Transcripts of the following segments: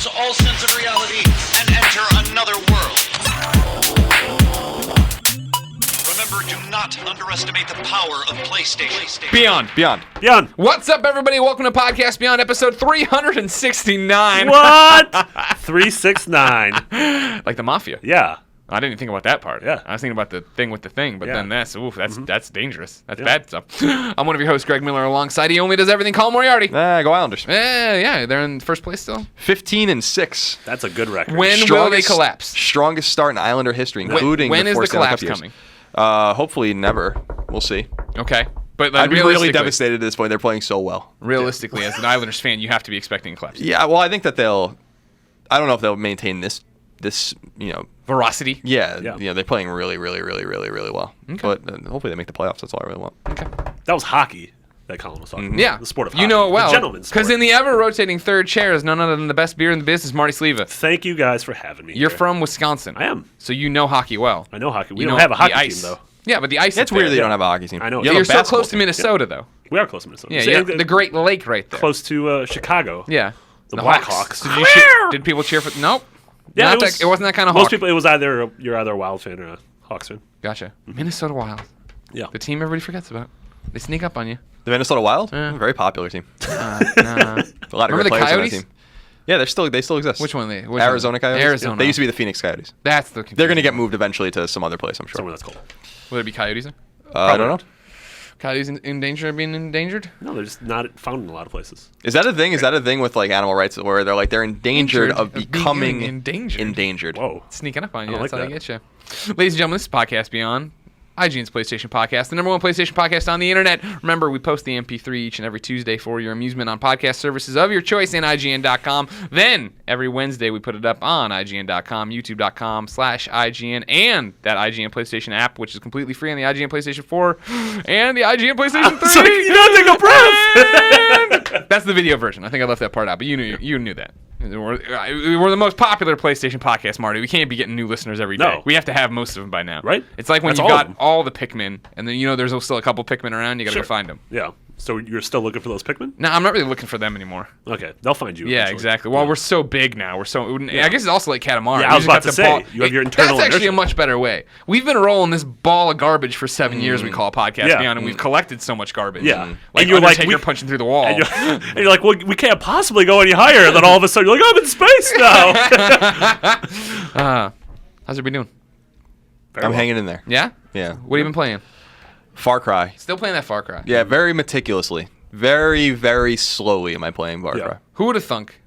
lose all sense of reality and enter another world. Remember, do not underestimate the power of PlayStation. Beyond. What's up, everybody? Welcome to Podcast Beyond, episode 369. What? 369. Like the Mafia. Yeah. I didn't even think about that part. Yeah. I was thinking about the thing with the thing, but then that's dangerous. That's Yeah. bad stuff. I'm one of your hosts, Greg Miller. Alongside, he only does everything. Colin Moriarty. Go Islanders. Yeah, they're in first place still. 15-6. That's a good record. When will they collapse? Strongest start in Islander history, including when the is four the Stanley collapse Cup years. coming? Hopefully never. We'll see. Okay. But like, I'd be really devastated at this point. They're playing so well. Realistically, as an Islanders fan, you have to be expecting a collapse. Yeah, well, I think that I don't know if they'll maintain this, Veracity. Yeah. They're playing really, really, really, really, really well. Okay. But hopefully they make the playoffs. That's all I really want. Okay. That was hockey that Colin was talking about. Yeah. The sport of hockey. You know it well. The gentleman's sport. Because in the ever-rotating third chair is none other than the best beer in the business, Marty Sleva. Thank you guys for having me You're here. from Wisconsin. I am. So you know hockey well. I know hockey. We You don't know have a hockey the team, ice. though. Yeah, but the ice It's is weird there. they don't have a hockey team. I know. You have You're a so basketball close to team. Minnesota, though. We are close to Minnesota. Yeah, So, you're the Great Lake right there. close to Chicago. Yeah. The Hawks. Blackhawks. Did people cheer for? Nope. Yeah, Not it wasn't that kind of most Hawk. people. It was you're either a Wild fan or a Hawks fan. Gotcha. Minnesota Wild. Yeah. The team everybody forgets about. They sneak up on you. The Minnesota Wild? Yeah. Very popular team. Nah. A lot of Remember great the players on that Coyotes? team. Yeah, they still exist. Which one are they? Arizona Coyotes? Arizona. They used to be the Phoenix Coyotes. That's the. They're going to get moved eventually to some other place, I'm sure. Somewhere that's cold. Would it be Coyotes? Then? I don't know. Coyotes in danger of being endangered? No, they're just not found in a lot of places. Is that a thing? Is that a thing with like animal rights where they're endangered of being becoming endangered. Whoa. Sneaking up on you. I like That's how they that. get you. Ladies and gentlemen, this is Podcast Beyond, IGN's PlayStation Podcast, the number one PlayStation podcast on the internet. Remember, we post the MP3 each and every Tuesday for your amusement on podcast services of your choice and IGN.com. Then, every Wednesday, we put it up on IGN.com, YouTube.com/IGN, and that IGN PlayStation app, which is completely free on the IGN PlayStation 4 and the IGN PlayStation 3. So you don't take a breath. And that's the video version. I think I left that part out, but you knew that. We're the most popular PlayStation podcast, Marty. We can't be getting new listeners every day. No. We have to have most of them by now. Right. It's like when That's you all got of them. all the Pikmin, and then there's still a couple Pikmin around. You got to Sure. go find them. Yeah. So you're still looking for those Pikmin? No, I'm not really looking for them anymore. Okay. They'll find you. Yeah, eventually. exactly. Well, we're so big now. I guess it's also like Katamari. Yeah, You I was just about got to the say, ball- you have your internal That's actually a inertia. much better way. We've been rolling this ball of garbage for 7 years. We call it Podcast Yeah. Beyond, and we've collected so much garbage. Yeah. Like And you're like, Undertaker punching through the wall. And you're like, well, we can't possibly go any higher. And then all of a sudden, you're like, I'm in space now. How's everybody doing? Very I'm well. hanging in there. Yeah? Yeah. What have you been playing? Far Cry. Still playing that Far Cry. Yeah, very meticulously. Very, very slowly am I playing Far Yeah. Cry. Who would have thunk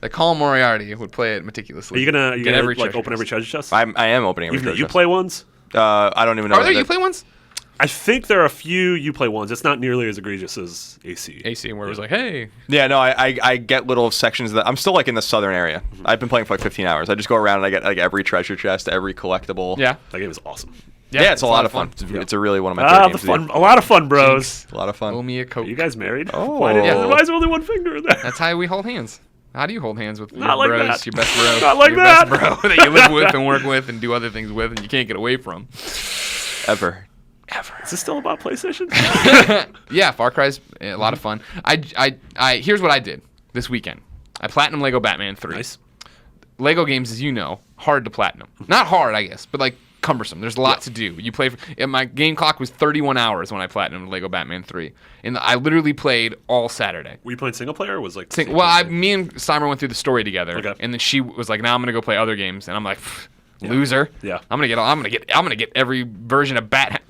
that Colin Moriarty would play it meticulously? Are you gonna Get every like treasure open every chest. treasure chest? I am opening every Even though treasure you chest. play ones? I don't even know. Are there that- you play ones? I think there are a few you play ones. It's not nearly as egregious as AC. AC, where it was like, hey. Yeah, no, I get little sections that I'm still like in the southern area. I've been playing for like 15 hours. I just go around and I get like every treasure chest, every collectible. Yeah. That game is awesome. Yeah, it's a lot of fun. It's a really one of my favorite games. A lot of fun, bros. A lot of fun. Owe me a Coke. Are you guys married? Oh. Why Yeah. is there only one finger in there? That's how we hold hands. How do you hold hands with Not your like bros, that. your best bro? Not like your that. best bro that you live with and work with and do other things with and you can't get away from. Ever. Is this still about PlayStation? Yeah, Far Cry's a lot of fun. Here's what I did this weekend. I platinum Lego Batman 3. Nice. Lego games, as you know, hard to platinum. Not hard, I guess, but like cumbersome. There's a lot to do. You play. My game clock was 31 hours when I platinumed Lego Batman 3, and I literally played all Saturday. Were you playing single player or was like? Me and Seimer went through the story together, Okay. and then she was like, "Now I'm gonna go play other games," and I'm like, "Loser! Yeah. I'm gonna get every version of Bat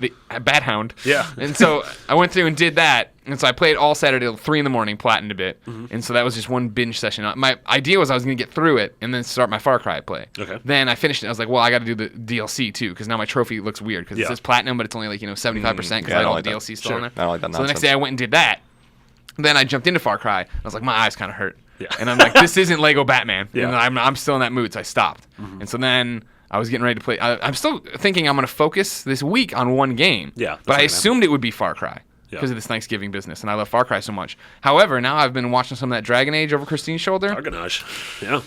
Hound." Yeah. And so I went through and did that, and so I played all Saturday till 3 a.m, platinumed a bit, and so that was just one binge session. My idea was I was gonna get through it and then start my Far Cry play. Okay. Then I finished it. I was like, well, I got to do the DLC too, because now my trophy looks weird because it says platinum, but it's only like 75% because Yeah, I I don't all like the that. DLC still Sure. in there. I don't like that So the next nonsense. day I went and did that. Then I jumped into Far Cry. I was like, my eyes kind of hurt. Yeah. And I'm like, this isn't Lego Batman. Yeah. And I'm still in that mood, so I stopped. And so then I was getting ready to play. I'm still thinking I'm going to focus this week on one game. Yeah, that's But I not gonna assumed it would be Far Cry because of this Thanksgiving business, and I love Far Cry so much. However, now I've been watching some of that Dragon Age over Christine's shoulder. Argonage. Yeah.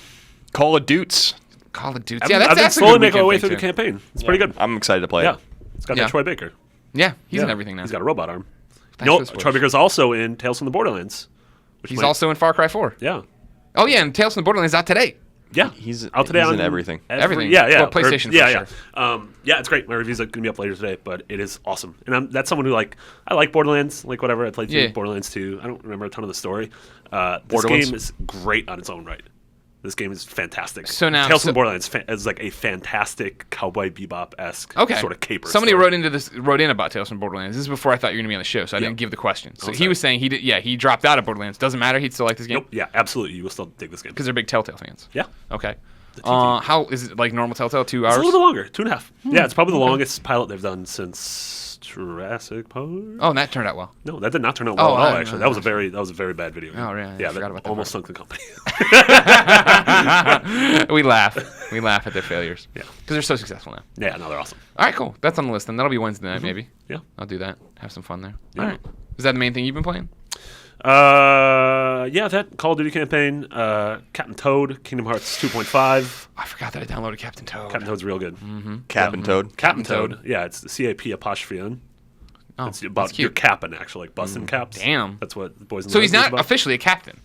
Call of Dudes. Call of Duty. I've Yeah, been that's a slowly good making my way weekend through the thing, too. campaign. It's pretty good. I'm excited to play Yeah. it. It's got Yeah. that Troy Baker. Yeah, he's in Yeah. everything now. He's got a robot arm. Thanks No, for the Troy spoilers. Baker's also in Tales from the Borderlands. He's also in Far Cry 4. Yeah. Oh, yeah, and Tales from the Borderlands out today. Yeah, He's out today he's on in everything. Everything. Yeah, yeah. Well, PlayStation yeah, for yeah. Yeah, it's great. My review's going to be up later today, but it is awesome. And that's someone who I like Borderlands, like whatever. I played through Borderlands 2. I don't remember a ton of the story. This game is great on its own right. This game is fantastic. So now, Tales from Borderlands is like a fantastic Cowboy Bebop-esque sort of caper. Somebody story. wrote in about Tales from Borderlands. This is before I thought you were going to be on the show, so I didn't give the question. So he sorry. was saying he dropped out of Borderlands. Doesn't matter. He'd still like this game. Nope. Yeah, absolutely. You will still dig this game Because they're big Telltale fans. Yeah. Okay. How is it like normal Telltale? 2 hours? It's a little bit longer, 2.5. Yeah, it's probably the longest pilot they've done since Jurassic Park. Oh, and that turned out well. No, that did not turn out well at all. Actually, no, that was a very bad video. Oh, yeah, I yeah, forgot that about that almost part. sunk the company. We laugh at their failures. Yeah. Because they're so successful now. Yeah, no, they're awesome. All right, cool. That's on the list. Then that'll be Wednesday night, maybe. Yeah. I'll do that. Have some fun there. Yeah. All right. Is that the main thing you've been playing? Yeah, that Call of Duty campaign, Captain Toad, Kingdom Hearts 2.5. I forgot that I downloaded Captain Toad. Captain Toad's real good. Captain Toad. Captain Toad. Yeah, it's the CAP''N. Oh, It's about that's your cute. capping, actually, like busting caps. Damn. That's what the boys in the So he's Hood is not about. officially a captain.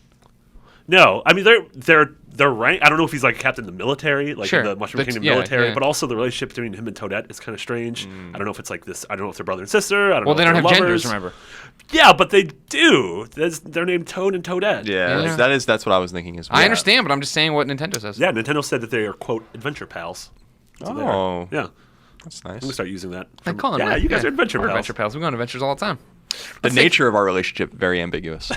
No, I mean they're rank. I don't know if he's like a captain in the military, like Sure. the Mushroom Kingdom Yeah, military, yeah. but also the relationship between him and Toadette is kind of strange. I don't know if it's like this. I don't know if they're brother and sister. I don't Well, know. they if don't they're have lovers. genders, remember? Yeah, but they do. They're named Toad and Toadette. Yeah, that's what I was thinking as well. I understand, but I'm just saying what Nintendo says. Yeah, Nintendo said that they are quote adventure pals. So they are. Oh, Yeah, that's I'm nice. gonna start using that. Like Colin, yeah, right? you guys are adventure We're pals. adventure pals. We go on adventures all the time. The nature of our relationship very ambiguous.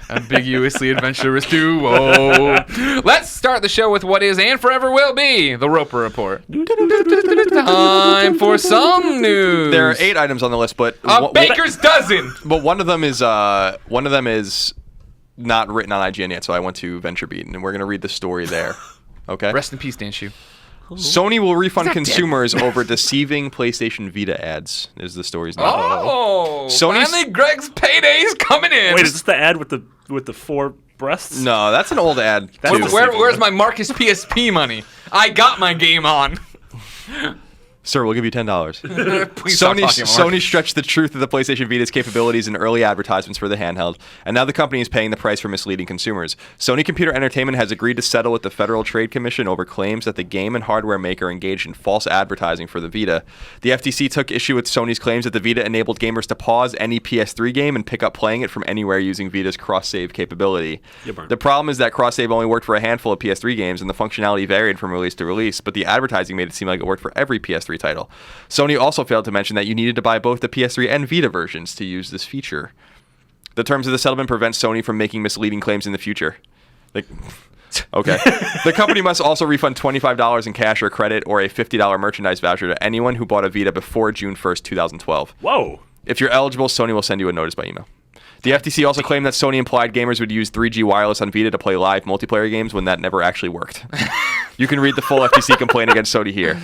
Ambiguously adventurous duo. Let's start the show with what is and forever will be the Roper Report. Time for some news. There are 8 items on the list, but A baker's dozen. But one of them is not written on IGN yet, so I went to VentureBeat, and we're gonna read the story there. Okay. Rest in peace, Dan Shu. Sony will refund He's not consumers over deceiving PlayStation Vita ads. Is the story's name? Oh, Sony's- finally Greg's payday's coming in. Wait, is this the ad with the 4 breasts? No, that's an old ad. That's too. just- Where's my Marcus PSP money? I got my game on. Sir, we'll give you $10. Please stop talking, Mark. Sony stretched the truth of the PlayStation Vita's capabilities in early advertisements for the handheld, and now the company is paying the price for misleading consumers. Sony Computer Entertainment has agreed to settle with the Federal Trade Commission over claims that the game and hardware maker engaged in false advertising for the Vita. The FTC took issue with Sony's claims that the Vita enabled gamers to pause any PS3 game and pick up playing it from anywhere using Vita's cross-save capability. The problem is that cross-save only worked for a handful of PS3 games, and the functionality varied from release to release, but the advertising made it seem like it worked for every PS3 title. Sony also failed to mention that you needed to buy both the PS3 and Vita versions to use this feature. The terms of the settlement prevent Sony from making misleading claims in the future. Okay. The company must also refund $25 in cash or credit or a $50 merchandise voucher to anyone who bought a Vita before June 1st, 2012. Whoa. If you're eligible, Sony will send you a notice by email. The FTC also claimed that Sony implied gamers would use 3G wireless on Vita to play live multiplayer games when that never actually worked. You can read the full FTC complaint against Sony here.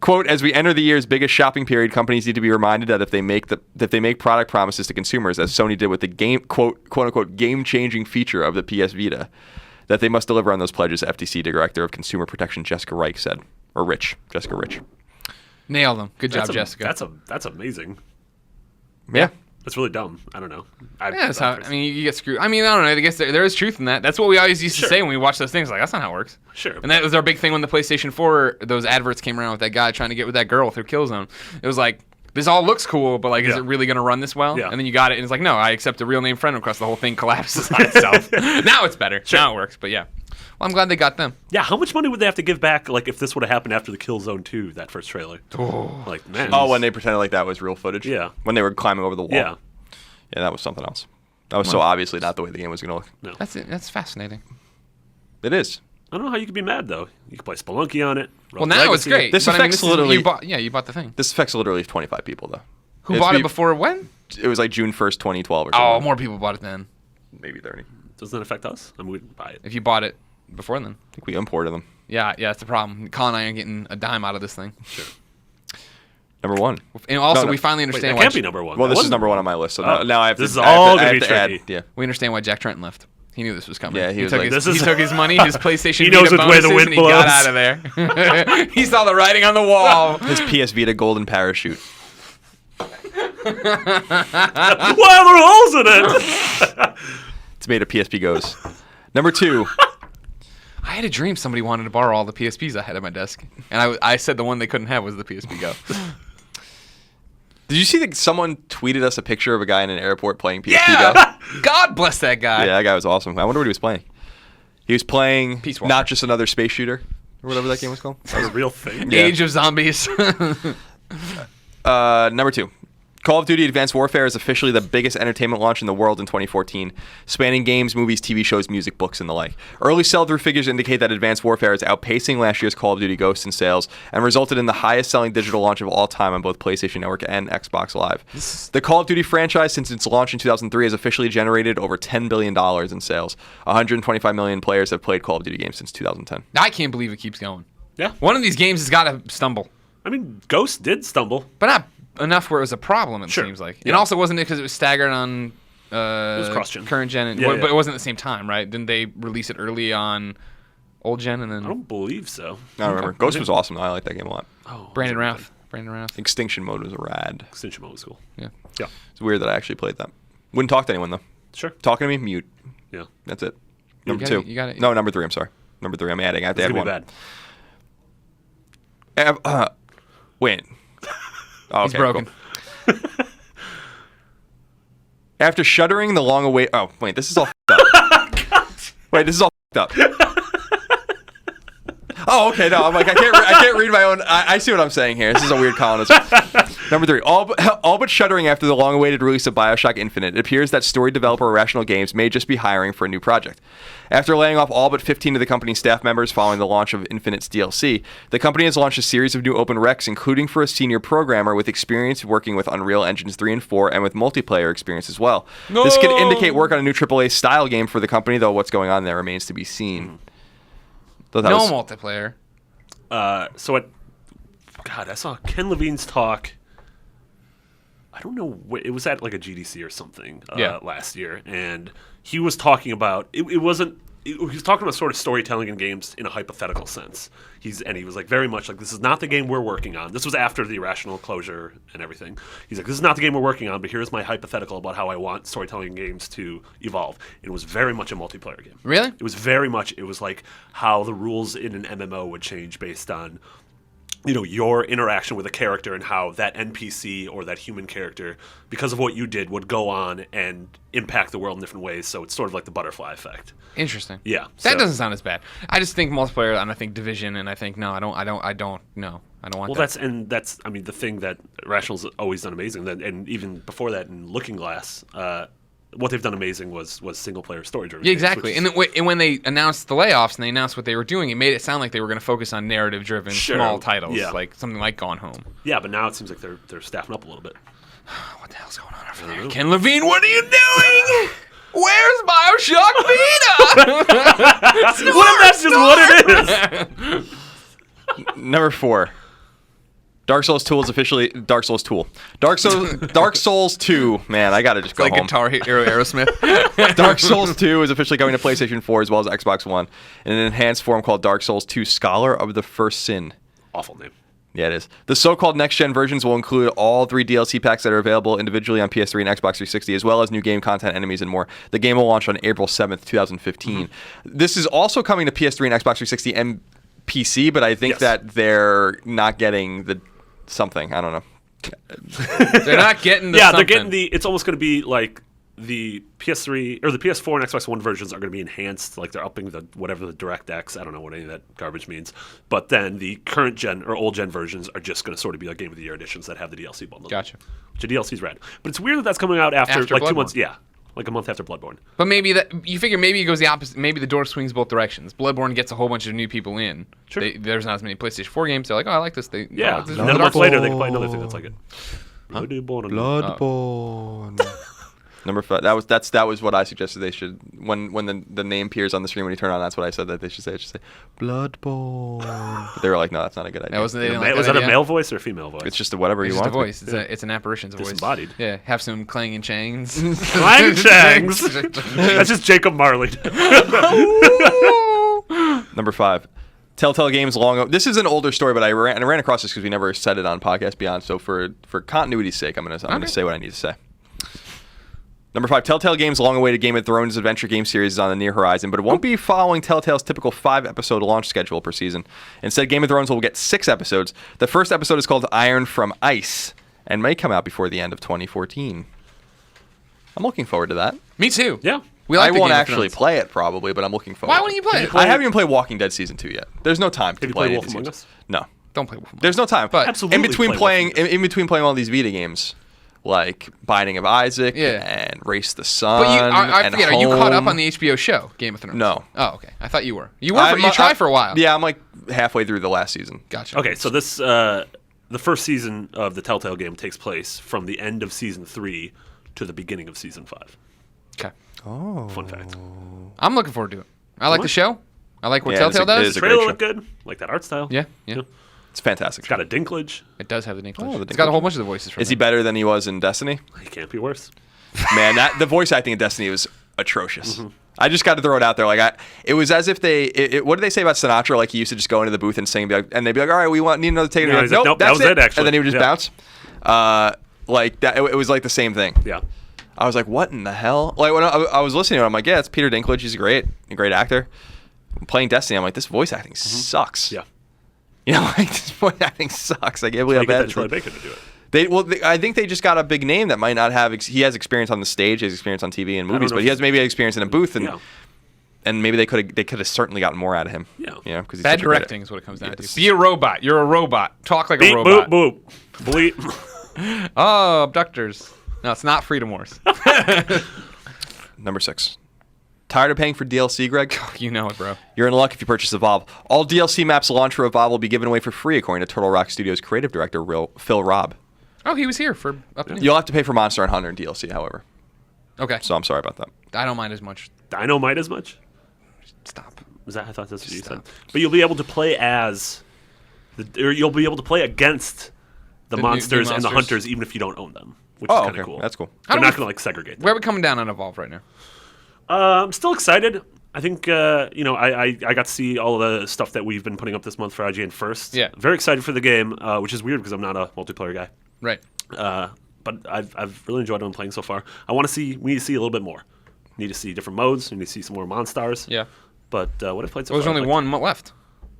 Quote, as we enter the year's biggest shopping period, companies need to be reminded that if they make product promises to consumers, as Sony did with the quote unquote game-changing feature of the PS Vita, that they must deliver on those pledges, FTC Director of Consumer Protection Jessica Reich said. Or Jessica Rich. Nailed them. Good job, Jessica. That's amazing. Yeah. That's really dumb. I don't know. Yeah, that's how. I mean, you get screwed. I mean, I don't know. I guess there is truth in that. That's what we always used to say when we watch those things. Like, that's not how it works. Sure. And that was our big thing when the PlayStation 4, those adverts came around with that guy trying to get with that girl with her Killzone. It was like, this all looks cool, but like, is it really going to run this well? Yeah. And then you got it, and it's like, no, I accept a real name friend request. The whole thing collapses on itself. Now it's better. Sure. Now it works. But yeah. Well, I'm glad they got them. Yeah, how much money would they have to give back, like, if this would have happened after the Killzone 2, that first trailer? Oh. Like, man. Oh, when they pretended like that was real footage? Yeah. When they were climbing over the wall? Yeah. Yeah, that was something else. That was so obviously not the way the game was going to look. No. That's fascinating. It is. I don't know how you could be mad, though. You could play Spelunky on it. Well, now it's great. This but affects literally- you bought the thing. This affects literally 25 people, though. Who bought it before when? It was like June 1st, 2012 or something. Oh, more people bought it then. Maybe 30. Doesn't that affect us? I mean, we'd buy it. If you bought it before then. I think we imported them. Yeah, that's the problem. Colin and I are getting a dime out of this thing. Sure. Number 1. And also, No. we finally Wait, understand that can't be number 1. Well, That this is wasn't- number 1 on my list, so Oh. now I have to. This is I have all to- I gonna have be to add- tricky. Yeah. We understand why Jack Trenton left. He knew this was coming. Yeah, he was took like, his, This is- he took his money, his PlayStation He knows Vita which way the bonuses, wind and he got blows. out of there. He saw the writing on the wall. His PS Vita golden parachute. Why are there holes in it? It's made of PSP Goes. Number 2. I had a dream somebody wanted to borrow all the PSPs I had at my desk, and I said the one they couldn't have was the PSP Go. Did you see that someone tweeted us a picture of a guy in an airport playing PSP Yeah! Go? God bless that guy. Yeah, that guy was awesome. I wonder what he was playing. He was playing Peace Walker. not just another space shooter or whatever that game was called. That was a real thing. Yeah. Age of Zombies. Number 2. Call of Duty Advanced Warfare is officially the biggest entertainment launch in the world in 2014, spanning games, movies, TV shows, music, books, and the like. Early sell-through figures indicate that Advanced Warfare is outpacing last year's Call of Duty Ghosts in sales and resulted in the highest-selling digital launch of all time on both PlayStation Network and Xbox Live. The Call of Duty franchise, since its launch in 2003, has officially generated over $10 billion in sales. 125 million players have played Call of Duty games since 2010. I can't believe it keeps going. Yeah. One of these games has got to stumble. I mean, Ghost did stumble. But not enough where it was a problem, it Sure. seems like. Yeah. And also, wasn't it because it was staggered on It was cross-gen. current gen? And, Yeah, But yeah. it wasn't at the same time, right? Didn't they release it early on old gen and I then don't believe so. I don't remember. Ghost was awesome, though. I like that game a lot. Oh, Brandon was it- Routh? Brandon Routh. Extinction Mode was rad. Extension mode was cool. Yeah. Yeah. It's weird that I actually played that. Wouldn't talk to anyone, though. Sure. Talking to me, mute. Yeah. That's it. Number got 2. it, you got it. No, number 3, I'm sorry. Number 3, I'm adding. I have to It's add gonna one. be bad. Wait. Oh, He's okay, broken. cool. After shuddering the long await. Oh, wait, this is all f***ed up. Wait, this is all f***ed up. Oh, okay, no, I'm like, I can't read my own. I see what I'm saying here. This is a weird column. Number 3, all but shuddering after the long-awaited release of Bioshock Infinite, it appears that story developer Irrational Games may just be hiring for a new project. After laying off all but 15 of the company's staff members following the launch of Infinite's DLC, the company has launched a series of new open recs, including for a senior programmer with experience working with Unreal Engines 3 and 4 and with multiplayer experience as well. No! This could indicate work on a new AAA-style game for the company, though what's going on there remains to be seen. Thought that No was- multiplayer. I saw Ken Levine's talk. I don't know. It was at like a GDC or something last year, and he was talking about it wasn't. He was talking about sort of storytelling in games in a hypothetical sense. He was like very much like, this is not the game we're working on. This was after the Irrational closure and everything. He's like, this is not the game we're working on, but here's my hypothetical about how I want storytelling in games to evolve. And it was very much a multiplayer game. Really? It was very much. It was like how the rules in an MMO would change based on, your interaction with a character and how that NPC or that human character, because of what you did, would go on and impact the world in different ways. So it's sort of like the butterfly effect. Interesting. Yeah. That doesn't sound as bad. I just think multiplayer, and I think Division, and I think no, I don't want Well, that. that's I mean the thing that Rational's always done amazing, and even before that in Looking Glass, what they've done amazing was single player story driven. Yeah, exactly. And when they announced the layoffs and they announced what they were doing, it made it sound like they were going to focus on narrative driven small titles, like something like Gone Home. Yeah, but now it seems like they're staffing up a little bit. What the hell's going on over there? Ken Levine, what are you doing? Where's Bioshock Beta? What if that's just what it is? Number 4. Dark Souls 2 is officially Dark Souls 2. Dark Souls 2. Man, I gotta just go like home. Guitar Hero Aerosmith. Dark Souls 2 is officially coming to PlayStation 4 as well as Xbox One in an enhanced form called Dark Souls 2: Scholar of the First Sin. Awful name. Yeah, it is. The so-called next-gen versions will include all 3 DLC packs that are available individually on PS3 and Xbox 360, as well as new game content, enemies, and more. The game will launch on April 7th, 2015. Mm-hmm. This is also coming to PS3 and Xbox 360 and PC, but I think that they're not getting the something. I don't know. They're not getting the they're getting the. It's almost going to be like the PS3 or the PS4 and Xbox One versions are going to be enhanced. Like they're upping the whatever the DirectX. I don't know what any of that garbage means. But then the current gen or old gen versions are just going to sort of be like Game of the Year editions that have the DLC bundle. Gotcha. Which the DLC's rad. But it's weird that that's coming out after like 2 months. Yeah. Like a month after Bloodborne. But maybe you figure maybe it goes the opposite. Maybe the door swings both directions. Bloodborne gets a whole bunch of new people in. Sure. There's not as many PlayStation 4 games. They're like, oh, I like this. And then a month later they can play another thing that's like it. Bloodborne. Number 5. That was what I suggested they should when the name appears on the screen when you turn it on. That's what I said that they should say. It should say Bloodborne. But they were like, no, that's not a good idea. Was that a male voice or a female voice? It's just whatever you want. It's just a voice. It's an apparition. It's a voice. Disembodied. Yeah. Have some clanging chains. Clanging chains. That's just Jacob Marley. Number 5. Telltale Games this is an older story, but I ran across this because we never said it on Podcast Beyond. So for continuity's sake, I'm gonna say what I need to say. Number 5, Telltale Games' long-awaited Game of Thrones adventure game series is on the near horizon, but it won't be following Telltale's typical 5-episode launch schedule per season. Instead, Game of Thrones will get 6 episodes. The first episode is called Iron from Ice and may come out before the end of 2014. I'm looking forward to that. Me too. Yeah. I won't actually play it probably, but I'm looking forward. Why wouldn't you play it? I haven't even played Walking Dead Season 2 yet. There's no time to Have you play played any Wolf of these Among games. Us? No. Don't play Wolf Among Us. There's no time. But Absolutely in between playing all these Vita games, like Binding of Isaac and Race the Sun. But I forget, Home. are you caught up on the HBO show, Game of Thrones? No. Oh, okay. I thought you were. You tried for a while. Yeah, I'm like halfway through the last season. Gotcha. Okay, so this the first season of the Telltale game takes place from the end of season 3 to the beginning of season 5. Okay. Oh. Fun fact. I'm looking forward to it. I like the show. I like what Yeah, Telltale it does. is a Trailer great looked good. Like that art style. Yeah. It's fantastic. It's got a Dinklage. It does have the Dinklage. Oh, the It's got a whole Dinklage. bunch of the voices from Is he better than he was in Destiny? He can't be worse. Man, the voice acting in Destiny was atrocious. Mm-hmm. I just got to throw it out there. Like, it was as if what did they say about Sinatra? Like, he used to just go into the booth and sing, and they'd be like, "All right, need another take." No, And he's he'd be like, nope, "Nope, that that's was it, actually." And then he would just Yeah. bounce. Like that. It was like the same thing. Yeah. I was like, "What in the hell?" Like when I was listening to it, I'm like, "Yeah, it's Peter Dinklage. He's a great actor." Playing Destiny, I'm like, "This voice acting sucks." Yeah. You know, like this voice acting sucks. I can't believe how Like, get bad that it is. Troy Baker to do it. I think they just got a big name that might not have. He has experience on the stage, he has experience on TV and movies, know but if he has maybe experience in a booth, and Yeah. and maybe they could have certainly gotten more out of him. Yeah. You know, because Bad directing is what it comes down Yes. to. Be a robot. You're a robot. Talk like Beep, a robot. boop, boop. Bleep. Oh, abductors. No, it's not Freedom Wars. Number 6. Tired of paying for DLC, Greg? You know it, bro. You're in luck if you purchase Evolve. All DLC maps launched for Evolve will be given away for free, according to Turtle Rock Studios creative director Phil Robb. Oh, he was here for up and You'll have to pay for Monster and Hunter in DLC, however. Okay. So I'm sorry about that. I don't mind as much. Dynamite as much? Stop. I thought that's what you said. Stop. But you'll be able to play you'll be able to play against the The new monsters and the monsters. hunters, even if you don't own them, which is Oh, kind okay. of cool. That's cool. They're do not we- going to segregate them. Where are we coming down on Evolve right now? I'm still excited. I think I got to see all of the stuff that we've been putting up this month for IGN first. Yeah. Very excited for the game, which is weird because I'm not a multiplayer guy. Right. But I've really enjoyed what I'm playing so far. We need to see a little bit more. Need to see different modes. We need to see some more monsters. Yeah. But what I've played so Well, there's far, only I've one left.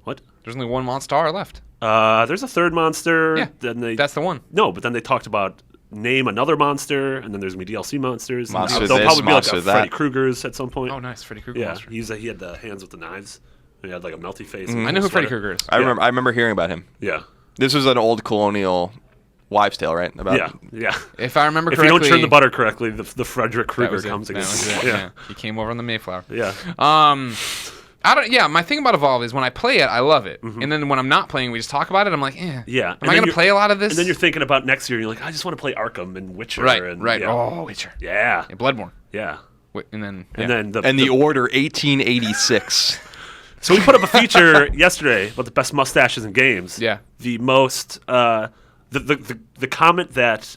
What? There's only one monster left. There's a third monster. Yeah. Then That's the one. No, but then they talked about name another monster, and then there's gonna be DLC monsters. and Monster There'll this, probably be like monster a that. Freddy Krueger's at some point. Oh, nice. Freddy Krueger Yeah, monster. he had the hands with the knives. He had like a melty face. I know who Freddy Krueger is. I remember hearing about him. Yeah. This was an old colonial wives' tale, right? About Yeah. If I remember If correctly, you don't churn the butter correctly, the Frederick that Krueger was it. comes That against was you. it. Yeah. He came over on the Mayflower. Yeah. My thing about Evolve is when I play it, I love it. And then when I'm not playing, we just talk about it. I'm like, Mm-hmm. Yeah. Am I going to play a lot of this? And then you're thinking about next year, and you're like, I just want to play Arkham and Witcher. right, And, right. Yeah. Oh, Witcher. Yeah. Yeah, Bloodborne. Yeah. And then, And then the Order 1886. So we put up a feature yesterday about the best mustaches in games. Yeah. The most the comment that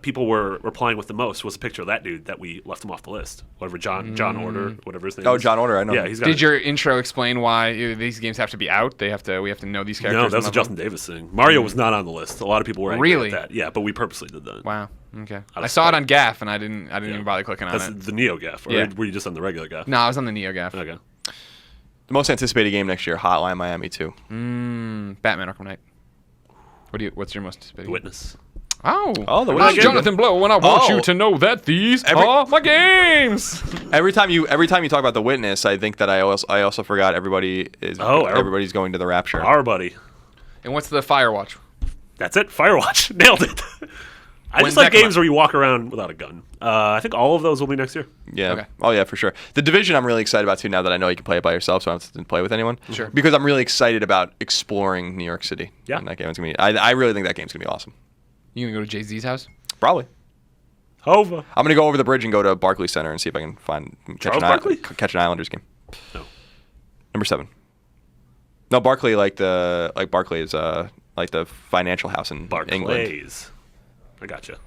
people were replying with the most was a picture of that dude that we left him off the list. Whatever John Order, whatever his name Oh, is. John Order, I know. Yeah, he's got Did your intro explain why these games have to be out? We have to know these characters. No, that was a and Justin love them? Davis thing. Mario was not on the list. A lot of people were angry Really? at that. Yeah, but we purposely did that. Wow. Okay. I of saw it spite. on Gaff, and I didn't even bother clicking on That's it. the Neo Gaff, or Yeah. were you just on the regular Gaff? No, I was on the Neo Gaff. Okay. The most anticipated game next year, Hotline Miami 2. Batman Arkham Knight. What's your most anticipated? The Witness. Oh, The I'm Witness game. Jonathan Blow, and I want Oh. you to know that these are my games. Every time you talk about The Witness, I think that I also forgot everybody's going to the Rapture. Our buddy. And what's the Firewatch? That's it. Firewatch. Nailed it. I When's just like that come games out? where you walk around without a gun. I think all of those will be next year. Yeah. Okay. Oh yeah, for sure. The Division I'm really excited about too. Now that I know you can play it by yourself, so I don't have to play with anyone. Sure. Because I'm really excited about exploring New York City. Yeah. And that game is gonna be. I really think that game's gonna be awesome. You gonna go to Jay-Z's house? Probably. Hova. I'm gonna go over the bridge and go to Barclays Center and see if I can Charles Barkley? catch an Islanders game. No. Number 7. No, Barclay Barclay is like the financial house in England. Barclays. I gotcha.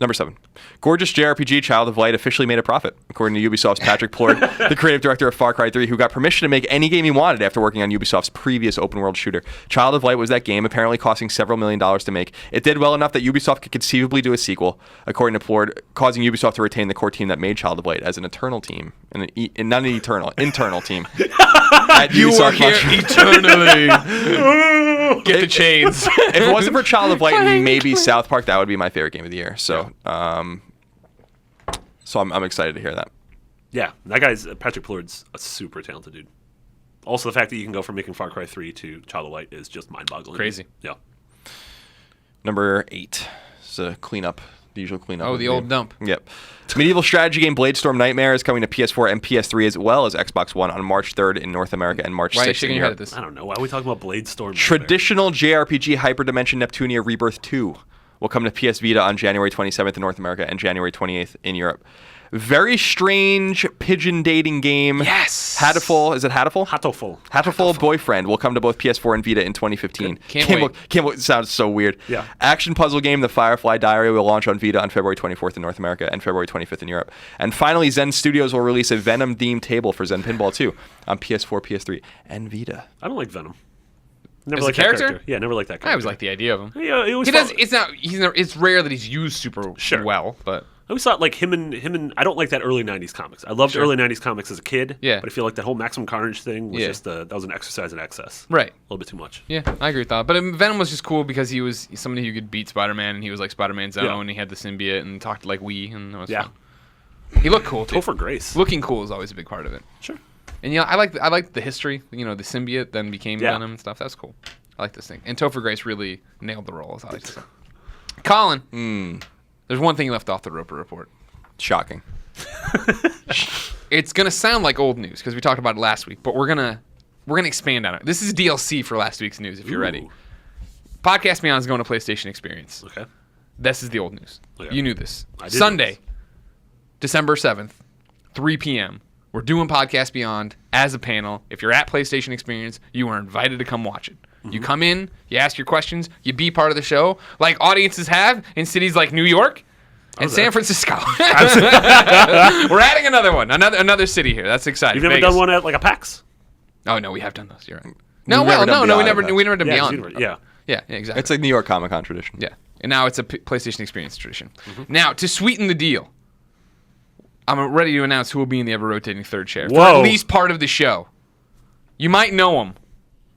Number 7. Gorgeous JRPG Child of Light officially made a profit, according to Ubisoft's Patrick Plord, the creative director of Far Cry 3, who got permission to make any game he wanted after working on Ubisoft's previous open-world shooter. Child of Light was that game, apparently costing several $1 million to make. It did well enough that Ubisoft could conceivably do a sequel, according to Plord, causing Ubisoft to retain the core team that made Child of Light as an eternal team, and not an eternal, internal team. You work here eternally. Get the chains. If it wasn't for Child of Light and maybe South Park, that would be my favorite game of the year. So, I'm excited to hear that. Yeah, that guy's Patrick Plord's a super talented dude. Also, the fact that you can go from making Far Cry 3 to Child of Light is just mind-boggling. Crazy. Yeah. Number 8 is a cleanup. The usual cleanup. Oh, the old dump. Yep. Medieval strategy game Bladestorm Nightmare is coming to PS4 and PS3 as well as Xbox One on March 3rd in North America and March 6th in Europe. Why are you shaking your head at this? I don't know. Why are we talking about Bladestorm? Traditional JRPG Hyperdimension Neptunia Rebirth 2 will come to PS Vita on January 27th in North America and January 28th in Europe. Very strange pigeon dating game. Yes. Hatoful. Is it Hatoful? Hatoful Boyfriend will come to both PS4 and Vita in 2015. Can't wait. It sounds so weird. Yeah. Action puzzle game The Firefly Diary will launch on Vita on February 24th in North America and February 25th in Europe. And finally, Zen Studios will release a Venom-themed table for Zen Pinball 2 on PS4, PS3, and Vita. I don't like Venom. Never liked that character? Yeah, never liked that character. I always like the idea of him. Yeah, he does. It's rare that he's used super well, but I always thought like him and I don't like that early '90s comics. I loved early '90s comics as a kid. Yeah. But I feel like that whole Maximum Carnage thing was just that was an exercise in excess. Right. A little bit too much. Yeah, I agree with that. But Venom was just cool because he was somebody who could beat Spider-Man, and he was like Spider-Man's own. And he had the symbiote and talked like and that was fun. He looked cool too. Topher Grace. Looking cool is always a big part of it. Sure. And I like the history. The symbiote then became Venom and stuff. That's cool. I like this thing. And Topher Grace really nailed the role, as I like to say. Colin, there's one thing left off the Roper Report. Shocking. It's gonna sound like old news because we talked about it last week, but we're gonna expand on it. This is DLC for last week's news. If you're ready, Podcast Beyond is going to PlayStation Experience. Okay. This is the old news. Okay. You knew this. I did Sunday, December 7th, 3 p.m. We're doing Podcast Beyond as a panel. If you're at PlayStation Experience, you are invited to come watch it. You come in, you ask your questions, you be part of the show, like audiences have in cities like New York and San Francisco. We're adding another one, another city here. That's exciting. You've never done one at like a PAX? Oh no, we have done those. You're right. We never done Beyond. Yeah, exactly. It's like New York Comic-Con tradition. Yeah, and now it's a PlayStation Experience tradition. Now to sweeten the deal, I'm ready to announce who will be in the ever-rotating third chair for at least part of the show. You might know him.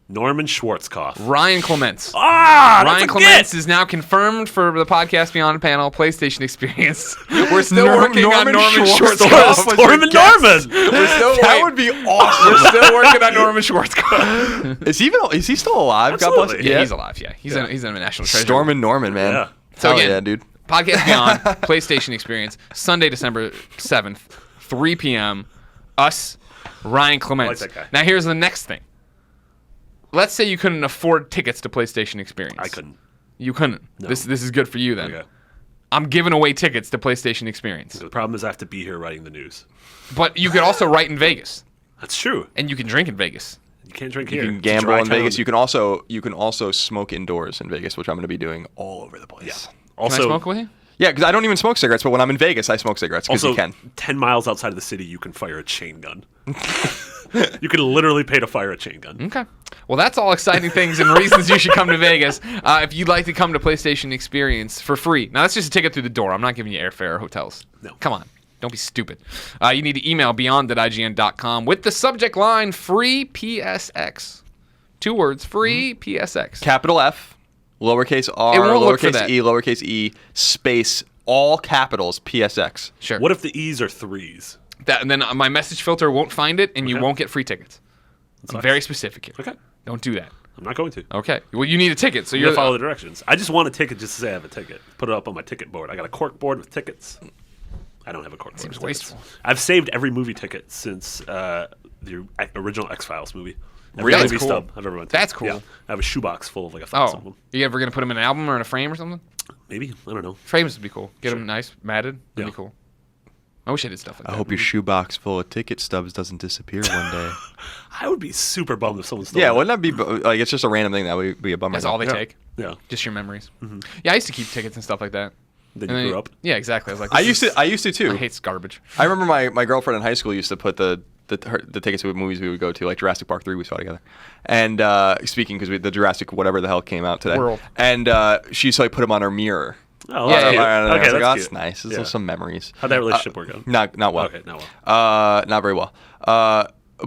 Norman Schwarzkopf. Ryan Clements. Ryan Clements is now confirmed for the Podcast Beyond panel PlayStation Experience. We're still working on Norman Schwarzkopf. Norman. We're still That would be awesome. We're still working on Norman Schwarzkopf. Is he still alive? Absolutely. God bless. Yeah, he's alive. Yeah, he's a national treasure. Stormin' Norman, man. Yeah. So Hell again, yeah, dude. Podcast Beyond, PlayStation Experience, Sunday, December 7th, 3 p.m. Us, Ryan Clements. I like that guy. Now here's the next thing. Let's say you couldn't afford tickets to PlayStation Experience. I couldn't. You couldn't. No. This is good for you then. Okay. I'm giving away tickets to PlayStation Experience. The problem is I have to be here writing the news. But you could also write in Vegas. That's true. And you can drink in Vegas. You can't drink You here. can It's a gamble dry in Vegas. town. You can also smoke indoors in Vegas, which I'm going to be doing all over the place. Yeah. Can I smoke with you? Yeah, because I don't even smoke cigarettes, but when I'm in Vegas, I smoke cigarettes because Also, you can. 10 miles outside of the city, you can fire a chain gun. You can literally pay to fire a chain gun. Okay. Well, that's all exciting things and reasons you should come to Vegas. If you'd like to come to PlayStation Experience for free. Now, that's just a ticket through the door. I'm not giving you airfare or hotels. No. Come on. Don't be stupid. You need to email beyond@ign.com with the subject line free PSX. 2 words, free PSX. Capital F, lowercase r, It won't look for lowercase e, space, all capitals, PSX. Sure. What if the E's are 3s? And then my message filter won't find it, and you Okay. won't get free tickets. I'm very specific here. Okay. Don't do that. I'm not going to. Okay. Well, you need a ticket, so You're you're going to follow the directions. I just want a ticket just to say I have a ticket. Put it up on my ticket board. I got a cork board with tickets. I don't have a cork board. Seems with tickets. wasteful. I've saved every movie ticket since the original X-Files movie. Every Really? movie That's cool. stub I've ever went to. That's cool. Yeah. I have a shoebox full of like 1,000 of Oh, them. you ever gonna put them in an album or in a frame or something? Maybe. I don't know. Frames would be cool. Get them nice, matted. That'd Yeah. be cool. I wish I did stuff like that. I hope your shoebox full of ticket stubs doesn't disappear one day. I would be super bummed if someone stole Yeah, that. wouldn't that be like it's just a random thing that would be a bummer? That's all they Yeah. take. Yeah. Just your memories. Yeah, I used to keep tickets and stuff like that. Then you grew up. Yeah, exactly. I was like, I used to too. I hate garbage. I remember my girlfriend in hhigh school used to put the tickets to movies we would go to, like Jurassic Park 3 we saw together. And speaking, because the Jurassic whatever the hell came out today. World. And she used to like put them on her mirror. Oh, Yeah, okay, I was like, oh, that's that's nice. There's Yeah. some memories. How'd that relationship work out? Not well. Okay, not well. Not very well.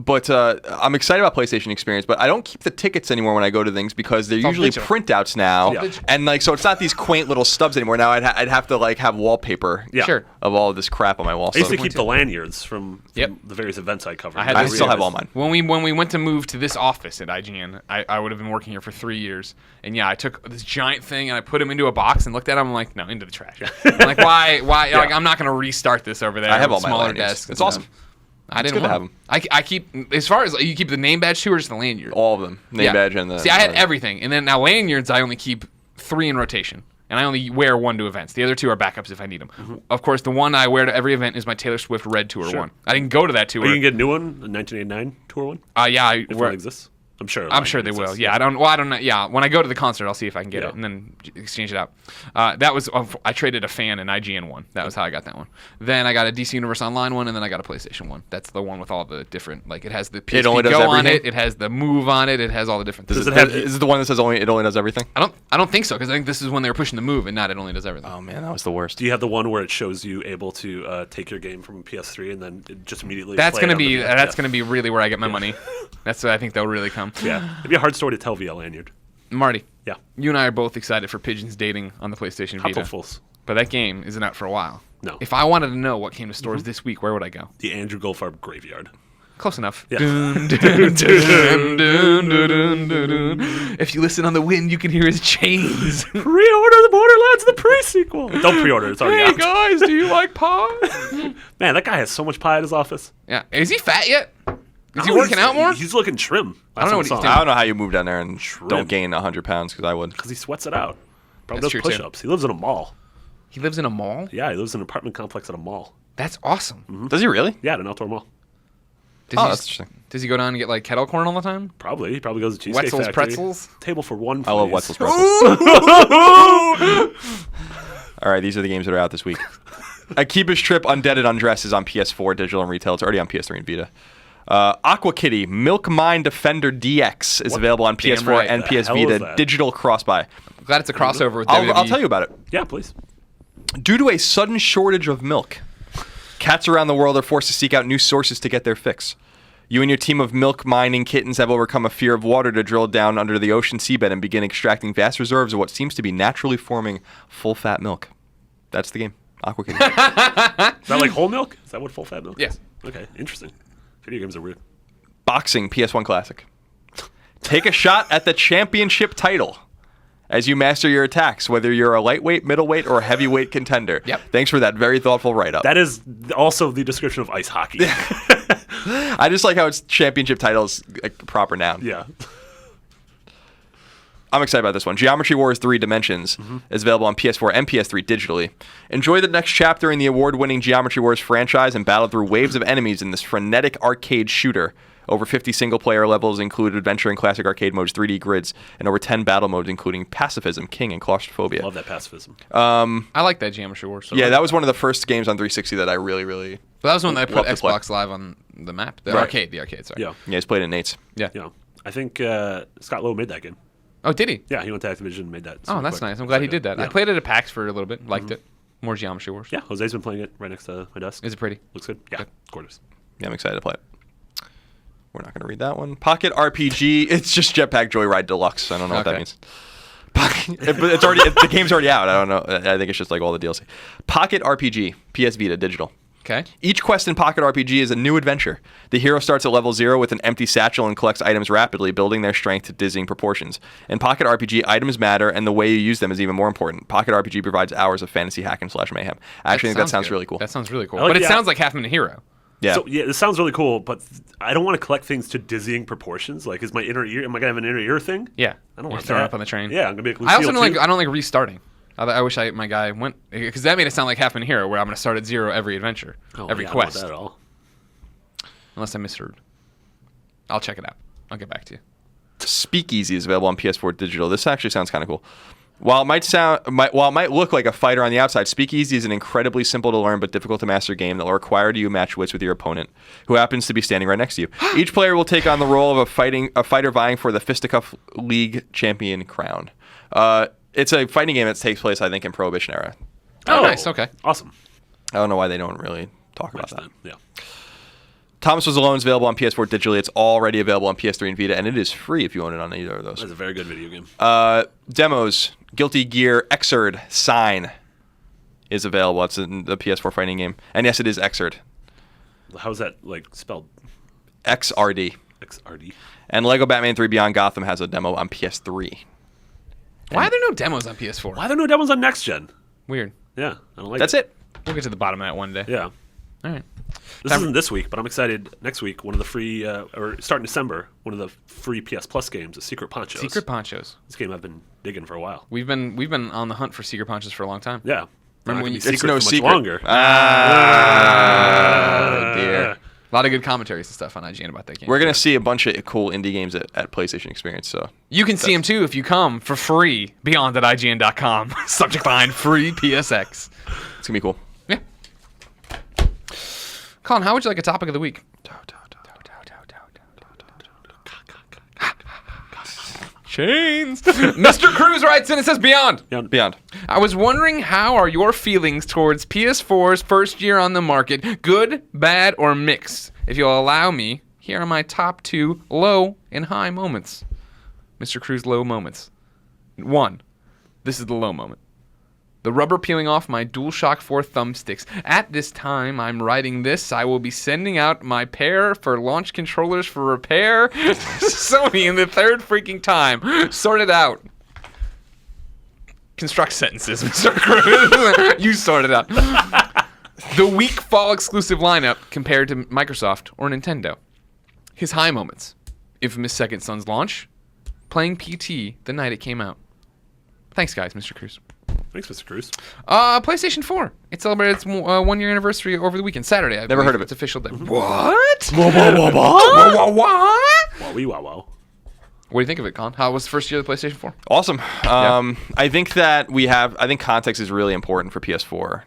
But I'm excited about PlayStation Experience, but I don't keep the tickets anymore when I go to things because they're all usually digital. printouts now, Yeah. and like so it's not these quaint little stubs anymore. Now I'd have to like have wallpaper Yeah. Sure. of all of this crap on my wall. I used to So keep the lanyards from Yep. the various events I covered. I I still have all mine. When we went to move to this office at IGN, I would have been working here for 3 years, and yeah, I took this giant thing and I put him into a box and looked at him. I'm like, no, into the trash. I'm like, why? Like, I'm not gonna restart this over there. I have with all my smaller lanyards. desks. It's awesome. I didn't good to want have them. I keep as far as you keep the name badge too, or just the lanyard. All of them. Name badge and the. See, I had everything, and then now lanyards I only keep 3 in rotation, and I only wear 1 to events. The other 2 are backups if I need them. Mm-hmm. Of course, the one I wear to every event is my Taylor Swift Red Tour Sure. one. I didn't go to that tour. Or you can get a new one, the 1989 tour one, Yeah, if one exists. I'm sure. I'm sure they will. Yeah, I don't know. Yeah, when I go to the concert, I'll see if I can get Yeah. it and then exchange it out. That was I traded a fan an IGN one. That was how I got that one. Then I got a DC Universe Online one, and then I got a PlayStation one. That's the one with all the different. Like it has the PSP only does Go on everything? it. It has the Move on it. It has all the different. Does things. it have- Is it the one that says it only does everything? I don't think so because I think this is when they were pushing the Move and not it only does everything. Oh man, that was the worst. Do you have the one where it shows you able to take your game from PS3 and then it just immediately? That's play it gonna on the be PS4? gonna be really where I get my money. That's what I think they'll really come. Yeah, it'd be a hard story to tell via lanyard. Marty, Yeah, you and I are both excited for Pigeons dating on the PlayStation hot Vita, hopefuls. but that game isn't out for a while. No. If I wanted to know what came to stores this week, where would I go? The Andrew Goldfarb graveyard. Close enough. Yeah. Dun, dun, dun, dun, dun, dun, dun. If you listen on the wind, you can hear his chains. Pre-order the Borderlands the pre-sequel. Don't pre-order; it's already Hey out. guys, do you like pie? Man, that guy has so much pie at his office. Yeah. Is he fat yet? Is he Oh, working out more? He's looking trim. I don't know what he's doing. I don't know how you move down there and don't gain 100 pounds because I would. Because he sweats it out. Probably That's does true, too. push-ups. He lives in a mall. He lives in a mall? Yeah, he lives in an apartment complex at a mall. That's awesome. Does he really? Yeah, at an outdoor mall. Does Oh, he, that's interesting. Does he go down and get like kettle corn all the time? Probably. He probably goes to Cheesecake Wetzel's Factory. pretzels? Table for one, I love please. Wetzel's pretzels. All right, these are the games that are out this week. Akiba's Trip Undeaded Undressed is on PS4, digital and retail. It's already on PS3 and Vita. Aqua Kitty Milk Mine Defender DX is available on Damn PS4 right. and The PS hell is Vita, that? digital cross-buy. I'm glad it's a crossover with WWE. I'll tell you about it. Yeah, please. Due to a sudden shortage of milk, cats around the world are forced to seek out new sources to get their fix. You and your team of milk mining kittens have overcome a fear of water to drill down under the ocean seabed and begin extracting vast reserves of what seems to be naturally forming full-fat milk. That's the game. Aqua Kitty. Is that like whole milk? Is that what full fat milk Yes. is? Okay, interesting. Video games are weird. Boxing PS1 Classic. Take a shot at the championship title as you master your attacks, whether you're a lightweight, middleweight, or a heavyweight contender. Yep. Thanks for that very thoughtful write-up. That is also the description of ice hockey. I just like how it's championship titles, a proper noun. Yeah. I'm excited about this one. Geometry Wars 3 Dimensions is available on PS4 and PS3 digitally. Enjoy the next chapter in the award-winning Geometry Wars franchise and battle through waves of enemies in this frenetic arcade shooter. Over 50 single-player levels include adventure and classic arcade modes, 3D grids, and over 10 battle modes including Pacifism, King, and Claustrophobia. Love that pacifism. I like that Geometry Wars. Yeah, that was one of the first games on 360 that I really, really... But that was when they put Love to play. Xbox Live on the map. The Right. arcade, sorry. Yeah. Yeah, he's played in Nate's. Yeah. Yeah. I think Scott Lowe made that game. Oh, did he? Yeah, he went to Activision and made that. Oh, super that's quick. nice. I'm glad he did that. Yeah. I played it at PAX for a little bit. Liked it. More Geometry Wars. Yeah, Jose's been playing it right next to my desk. Is it pretty? Looks good. Yeah, Good. gorgeous. Yeah, I'm excited to play it. We're not going to read that one. Pocket RPG. It's just Jetpack Joyride Deluxe. I don't know what that Okay. means. But it's already the game's already out. I don't know. I think it's just like all the DLC. Pocket RPG. PS Vita digital. Okay. Each quest in Pocket RPG is a new adventure. The hero starts at level 0 with an empty satchel and collects items rapidly, building their strength to dizzying proportions. In Pocket RPG, items matter, and the way you use them is even more important. Pocket RPG provides hours of fantasy hack and slash mayhem. I actually think that sounds good. really cool. That sounds really cool. I like But it the- sounds like Half Minute Hero. Yeah. So yeah, this sounds really cool, but I don't want to collect things to dizzying proportions. Like, is my inner ear? Am I gonna have an inner ear thing? Yeah. I don't You're want throwing that. up on the train. Yeah, I'm gonna be like I also Lucille, don't like. too. I don't like restarting. I wish my guy went because that made it sound like Half Minute Hero, where I'm going to start at 0 every adventure, Oh, every yeah, I don't want quest. that at all. Unless I misheard. I'll check it out. I'll get back to you. Speakeasy is available on PS4 digital. This actually sounds kind of cool. While it might look like a fighter on the outside, Speakeasy is an incredibly simple to learn but difficult to master game that will require you match wits with your opponent, who happens to be standing right next to you. Each player will take on the role of a fighter vying for the Fisticuff League champion crown. It's a fighting game that takes place, I think, in Prohibition era. Oh, nice. Okay. Awesome. I don't know why they don't really talk about that. Yeah. Thomas Was Alone is available on PS4 digitally. It's already available on PS3 and Vita, and it is free if you own it on either of those. That's a very good video game. Demos, Guilty Gear Xrd Sign is available. It's in the PS4 fighting game. And yes, it is Xrd. How's that spelled? XRD. XRD. And Lego Batman 3 Beyond Gotham has a demo on PS3. Why are there no demos on PS4? Why are there no demos on next gen? Weird. Yeah, I don't like That's it. We'll get to the bottom of that one day. Yeah. All right. This isn't this week, but I'm excited. Next week, one of the free, or starting December, one of the free PS Plus games is Secret Ponchos. Secret Ponchos. This game I've been digging for a while. We've been on the hunt for Secret Ponchos for a long time. Yeah. Remember when you It's no secret. Longer. Oh, dear. A lot of good commentaries and stuff on IGN about that game. We're going to see a bunch of cool indie games at PlayStation Experience. So You can see them too if you come for free beyond at ign.com. Subject line free PSX. it's going to be cool. Yeah. Colin, how would you like a topic of the week? Chains. Mr. Cruz writes in and says Beyond. Beyond. I was wondering, how are your feelings towards PS4's first year on the market? Good, bad, or mixed? If you'll allow me, here are my top 2 low and high moments. Mr. Cruz low moments. 1. This is the low moment. The rubber peeling off my DualShock 4 thumbsticks. At this time I'm writing this, I will be sending out my pair for launch controllers for repair. Sony in the third freaking time. Sort it out. Construct sentences, Mr. Cruz. You sort it out. The weak fall exclusive lineup compared to Microsoft or Nintendo. His high moments. Infamous Second Son's launch. Playing PT the night it came out. Thanks, guys, Mr. Cruz. Thanks, Mr. Cruz. PlayStation 4. It celebrated its 1 year anniversary over the weekend, Saturday. I Never heard of it. It's official day. What? What? What do you think of it, Colin? How was the first year of the PlayStation 4? Awesome. I think that I think context is really important for PS4.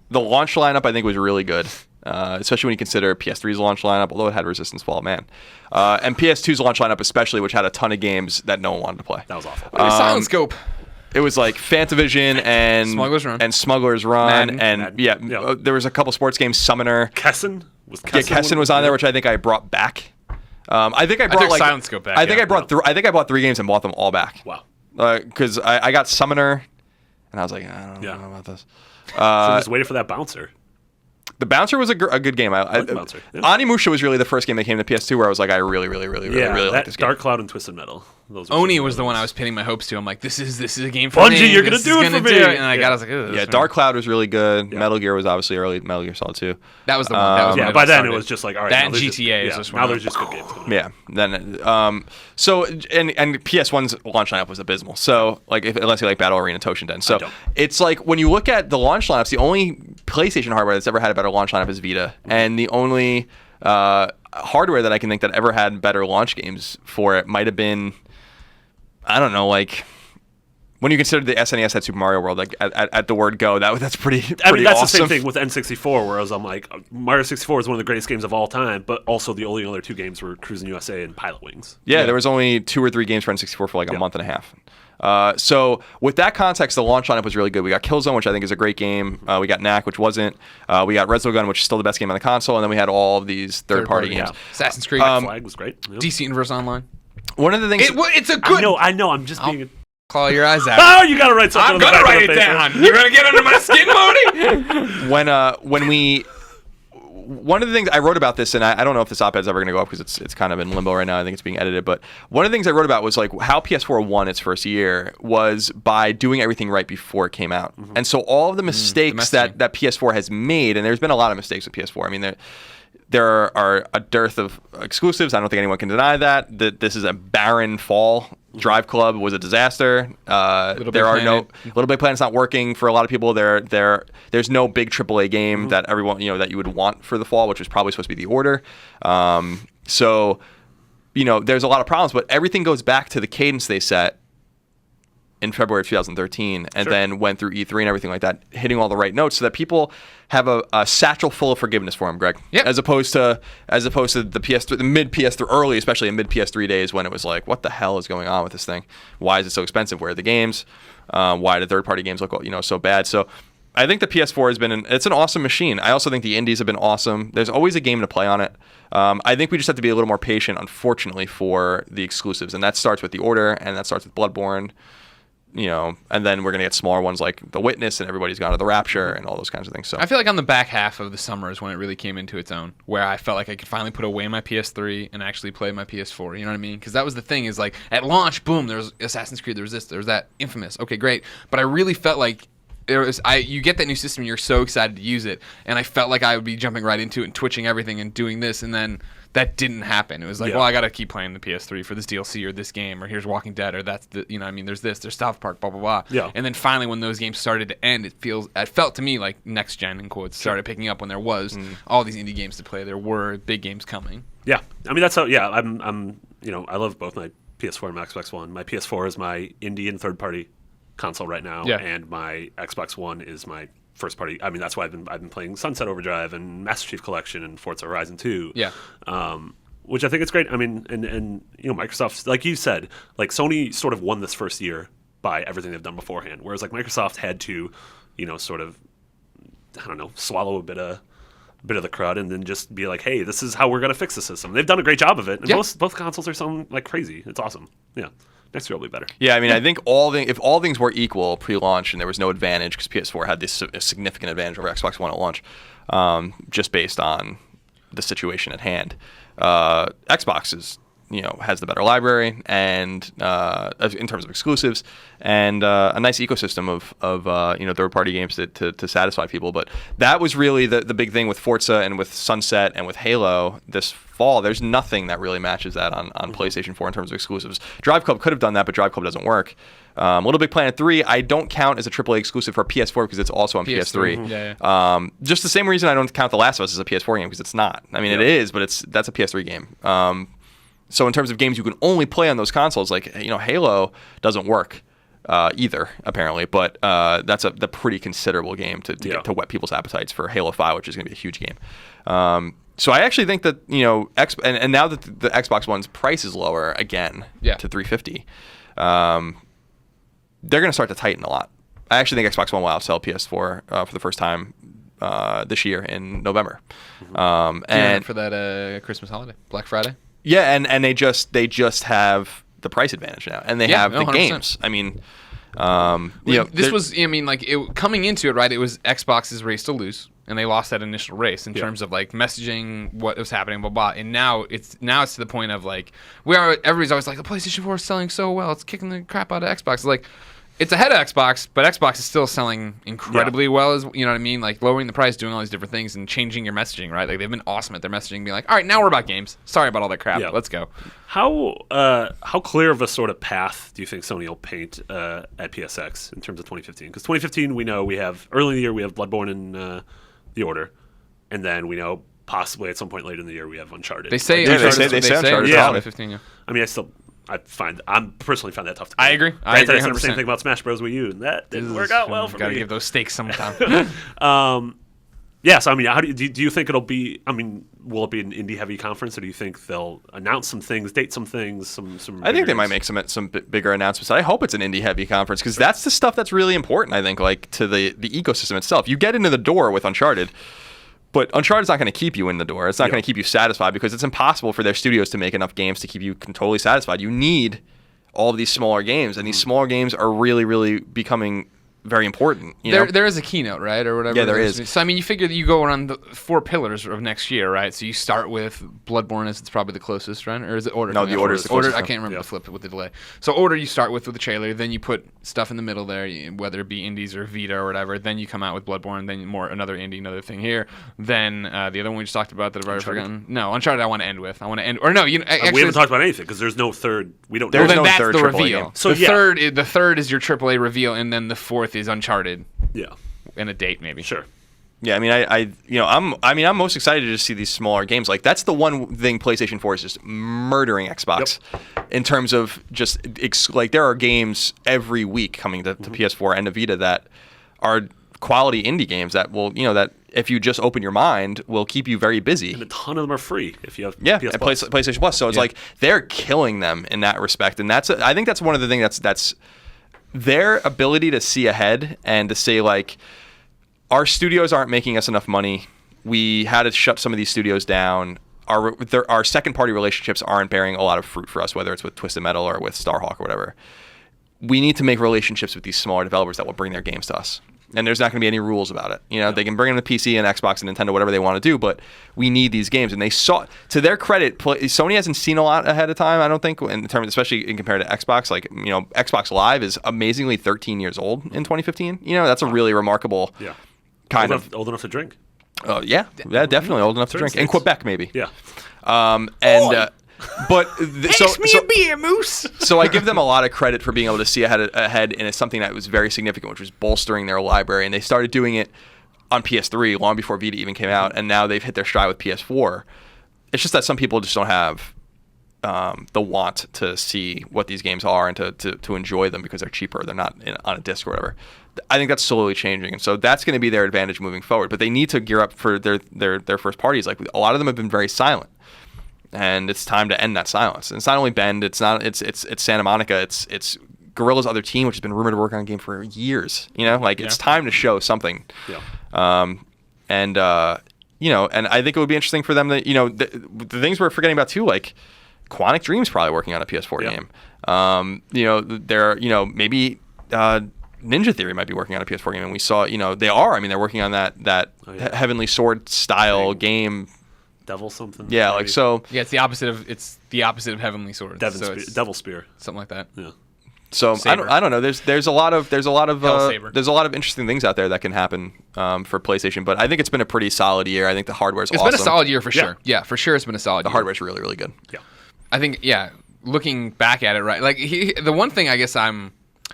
The launch lineup, I think, was really good. Especially when you consider PS3's launch lineup, although it had Resistance Fall, man. And PS2's launch lineup especially, which had a ton of games that no one wanted to play. That was awful. Silent Scope. It was like Fantavision and Smuggler's Run. Madden. There was a couple sports games, Summoner. Kessin was on there, which I think I brought back. I think I brought Silent Scope back. I think I bought 3 games and bought them all back. Wow. Because I got Summoner, and I was like, I don't know about this. So just waited for that bouncer. The Bouncer was a good game. I like the Bouncer. Yeah. Onimusha was really the first game that came to PS2 where I was like, I really like this game. Dark Cloud and Twisted Metal. Oni was the one I was pinning my hopes to. I'm like, this is a game for Bungie, me. you're going to do it for me. And I was like, Dark Cloud was really good. Yeah. Metal Gear was obviously early. Metal Gear Solid 2. That was the one. By then it was just like, all right. That and GTA is just now there's just good games going on. Yeah. So PS1's launch lineup was abysmal. So unless you like Battle Arena Toshinden. So it's like when you look at the launch lineups, the only PlayStation hardware that's ever had a better launch lineup is Vita, and the only hardware that I can think that ever had better launch games for it might have been, I don't know, like when you consider the SNES had Super Mario World, like at the word go, that's pretty I mean, that's awesome. the same thing with N64, whereas I'm like, Mario 64 is one of the greatest games of all time, but also the only other 2 games were Cruis'n USA and Pilot Wings. Yeah, there was only 2 or 3 games for N64 for like a month and a half. So with that context, the launch lineup was really good. We got Killzone, which I think is a great game. We got Knack, which wasn't. We got Resogun, which is still the best game on the console. And then we had all of these third-party games. Assassin's Creed. Flag was great. Yep. DC Universe Online. One of the things... It's a good... I know. I'm just being... Claw your eyes out. Oh, you got to write something I'm going to write it down. You're going to get under my skin, Marty? One of the things I wrote about this, and I don't know if this op-ed's ever going to go up because it's kind of in limbo right now. I think it's being edited. But one of the things I wrote about was like how PS4 won its first year was by doing everything right before it came out. Mm-hmm. And so all of the mistakes that PS4 has made, and there's been a lot of mistakes with PS4. I mean, there are a dearth of exclusives. I don't think anyone can deny that. This is a barren fall. Drive Club was a disaster. Little Big Planet's not working for a lot of people. There's no big AAA game that everyone that you would want for the fall, which was probably supposed to be The Order. So there's a lot of problems, but everything goes back to the cadence they set in February of 2013, and then went through E3 and everything like that, hitting all the right notes, so that people have a satchel full of forgiveness for him, Greg. Yep. As opposed to the PS3, the mid PS3 early, especially in mid PS3 days when it was like, what the hell is going on with this thing? Why is it so expensive? Where are the games? Why do third-party games look so bad? So I think the PS4 has been it's an awesome machine. I also think the indies have been awesome. There's always a game to play on it. I think we just have to be a little more patient, unfortunately, for the exclusives, and that starts with The Order, and that starts with Bloodborne. And then we're going to get smaller ones like The Witness, and everybody's gone to The Rapture and all those kinds of things. So I feel like on the back half of the summer is when it really came into its own, where I felt like I could finally put away my PS3 and actually play my PS4. You know what I mean? Because that was the thing, is like at launch, boom, there was Assassin's Creed, there was this, there was that, Infamous. Okay, great. But I really felt like you get that new system, you're so excited to use it, and I felt like I would be jumping right into it and twitching everything and doing this, and then that didn't happen. It was like, well, I got to keep playing the PS3 for this DLC or this game, or here's Walking Dead, or that's the, there's this, there's South Park, blah, blah, blah. Yeah. And then finally when those games started to end, it felt to me like next gen, in quotes, started picking up when there was all these indie games to play. There were big games coming. Yeah. I mean, that's how, I'm I love both my PS4 and my Xbox One. My PS4 is my indie and third-party console right now, and my Xbox One is my first party. I mean, that's why I've been playing Sunset Overdrive and Master Chief Collection and Forza Horizon 2. Yeah. Which I think is great. I mean, and Microsoft, like you said, like Sony sort of won this first year by everything they've done beforehand, whereas like Microsoft had to, sort of, I don't know, swallow a bit of the crud and then just be like, hey, this is how we're gonna fix the system. They've done a great job of it, and both consoles are selling like crazy. It's awesome. Yeah. Next year will be better. Yeah, I mean, I think if all things were equal pre-launch and there was no advantage, because PS4 had this significant advantage over Xbox One at launch, just based on the situation at hand. Xbox is, has the better library and in terms of exclusives, and a nice ecosystem of third-party games to satisfy people. But that was really the big thing with Forza and with Sunset and with Halo this fall. There's nothing that really matches that on PlayStation 4 in terms of exclusives. Drive Club could have done that, but Drive Club doesn't work. Little Big Planet 3, I don't count as a AAA exclusive for PS4 because it's also on PS3. Yeah. Just the same reason I don't count The Last of Us as a PS4 game, because it's not. I mean, it is, but that's a PS3 game. So in terms of games you can only play on those consoles, like Halo doesn't work either, apparently. But that's the pretty considerable game to get to whet people's appetites for Halo 5, which is going to be a huge game. So I actually think that and now that the Xbox One's price is lower again to $350, they're going to start to tighten a lot. I actually think Xbox One will outsell PS4 for the first time this year in November. And for that Christmas holiday, Black Friday. Yeah, and they just have the price advantage now, and they have the 100%. games. I mean, this was, coming into it, right? It was Xbox's race to lose, and they lost that initial race in terms of like messaging, what was happening, blah blah. And now it's to the point of like everybody's always like, the PlayStation 4 is selling so well, it's kicking the crap out of Xbox. It's like, it's ahead of Xbox, but Xbox is still selling incredibly well, as you know what I mean? Like lowering the price, doing all these different things, and changing your messaging, right? Like they've been awesome at their messaging, being like, all right, now we're about games. Sorry about all that crap. Let's go. How clear of a sort of path do you think Sony will paint at PSX in terms of 2015? Because 2015, we know we have early in the year we have Bloodborne and The Order, and then we know possibly at some point later in the year we have Uncharted. They say Uncharted. Yeah. 2015. Yeah. I mean, I personally find that tough to play. I agree. I said the same thing about Smash Bros. Wii U, and that didn't work out well for me. Gotta give those stakes some time. So I mean, how do you think it'll be? I mean, will it be an indie-heavy conference, or do you think they'll announce some things, date some things, some? I think they might make some bigger announcements. I hope it's an indie-heavy conference, because that's the stuff that's really important. I think, like to the ecosystem itself. You get into the door with Uncharted. But Uncharted's not going to keep you in the door. It's not going to keep you satisfied, because it's impossible for their studios to make enough games to keep you totally satisfied. You need all of these smaller games, and these smaller games are really, really becoming very important. There is a keynote, right, or whatever. Yeah, there is. So I mean, you figure that you go around the 4 pillars of next year, right? So you start with Bloodborne, as it's probably the closest, right? Or is it Order? No, the Order is the closest. I can't remember the flip with the delay. So Order, you start with the trailer, then you put stuff in the middle there, whether it be indies or Vita or whatever. Then you come out with Bloodborne, then another indie, another thing here. Then the other one we just talked about that I've already forgotten. No, Uncharted. I want to end with. We haven't talked about anything because there's no third. We don't. There's know. no that's third the AAA reveal. game. So the third is your AAA reveal, and then the fourth is Uncharted. Yeah. And a date, maybe. Sure. Yeah, I mean, I'm most excited to just see these smaller games. Like that's the one thing PlayStation 4 is just murdering Xbox in terms of just like there are games every week coming to PS4 and to Vita that are quality indie games that will, that if you just open your mind will keep you very busy. And a ton of them are free if you have PS Plus. PlayStation Plus. So it's like they're killing them in that respect, and I think that's one of the things that's their ability to see ahead and to say like, our studios aren't making us enough money. We had to shut some of these studios down. Our second-party relationships aren't bearing a lot of fruit for us, whether it's with Twisted Metal or with Starhawk or whatever. We need to make relationships with these smaller developers that will bring their games to us. And there's not going to be any rules about it. They can bring them to PC and Xbox and Nintendo, whatever they want to do, but we need these games. And they saw, to their credit, Sony hasn't seen a lot ahead of time, I don't think, in terms, especially in compared to Xbox. Like, Xbox Live is amazingly 13 years old in 2015. That's a really remarkable... Yeah. Old enough to drink. Yeah, definitely old enough to drink. In Quebec, maybe. Yeah. But a beer, Moose. So I give them a lot of credit for being able to see ahead, and it's something that was very significant, which was bolstering their library. And they started doing it on PS3 long before Vita even came out, and now they've hit their stride with PS4. It's just that some people just don't have the want to see what these games are and to enjoy them because they're cheaper. They're not on a disc or whatever. I think that's slowly changing, and so that's going to be their advantage moving forward. But they need to gear up for their first parties. Like a lot of them have been very silent, and it's time to end that silence. And it's not only Bend, it's Santa Monica, it's Guerrilla's other team, which has been rumored to work on a game for years. It's time to show something. Yeah. And I think it would be interesting for them that the things we're forgetting about too, like Quantic Dream's probably working on a PS4 game. Maybe. Ninja Theory might be working on a PS4 game, and we saw, they are. I mean, they're working on that Heavenly Sword style game. Devil something. Yeah, like so. Yeah, it's the opposite of Heavenly Sword. Devil Spear, something like that. Yeah. So I don't know. There's a lot of interesting things out there that can happen for PlayStation, but I think it's been a pretty solid year. I think the hardware's awesome. It's been a solid year for sure. Yeah, for sure, it's been a solid. The hardware's really, really good. Yeah. I think looking back at it, right? Like the one thing I guess I'm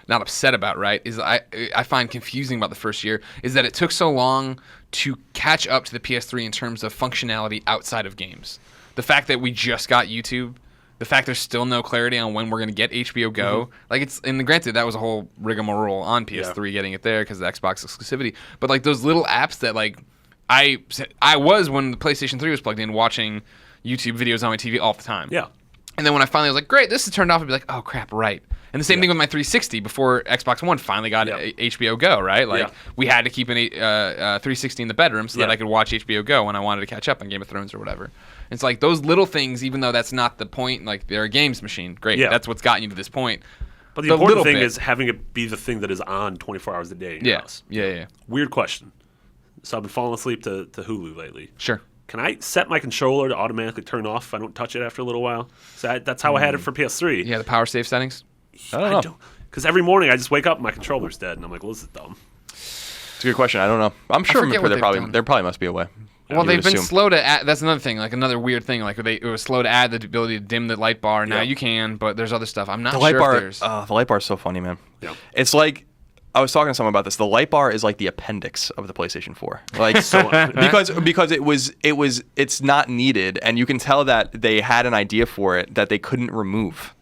not upset about, right, is I find confusing about the first year is that it took so long to catch up to the PS3 in terms of functionality outside of games. The fact that we just got YouTube, the fact there's still no clarity on when we're going to get HBO Go. Granted, that was a whole rigmarole on PS3 getting it there because of the Xbox exclusivity. But like those little apps that like I was when the PlayStation 3 was plugged in watching YouTube videos on my TV all the time. Yeah. And then when I finally was like, great, this is turned off, I'd be like, oh crap, right. And the same thing with my 360 before Xbox One finally got HBO Go, right? Like we had to keep an 360 in the bedroom so that I could watch HBO Go when I wanted to catch up on Game of Thrones or whatever. It's like those little things, even though that's not the point, like they're a games machine. Great, that's what's gotten you to this point. But the important thing is having it be the thing that is on 24 hours a day in your house. Yeah. Weird question. So I've been falling asleep to Hulu lately. Sure. Can I set my controller to automatically turn off if I don't touch it after a little while? So that's how I had it for PS3. Yeah, the power save settings? I don't know. Because every morning I just wake up and my controller's dead, and I'm like, well, this is dumb. It's a good question. I don't know. I'm sure there probably must be a way. Well, they've been slow to add. That's another thing, like another weird thing. Like it was slow to add the ability to dim the light bar. Now you can, but there's other stuff. I'm not sure if there's... The light bar is so funny, man. Yeah. It's like... I was talking to someone about this. The light bar is like the appendix of the PlayStation 4. Like because it's not needed, and you can tell that they had an idea for it that they couldn't remove,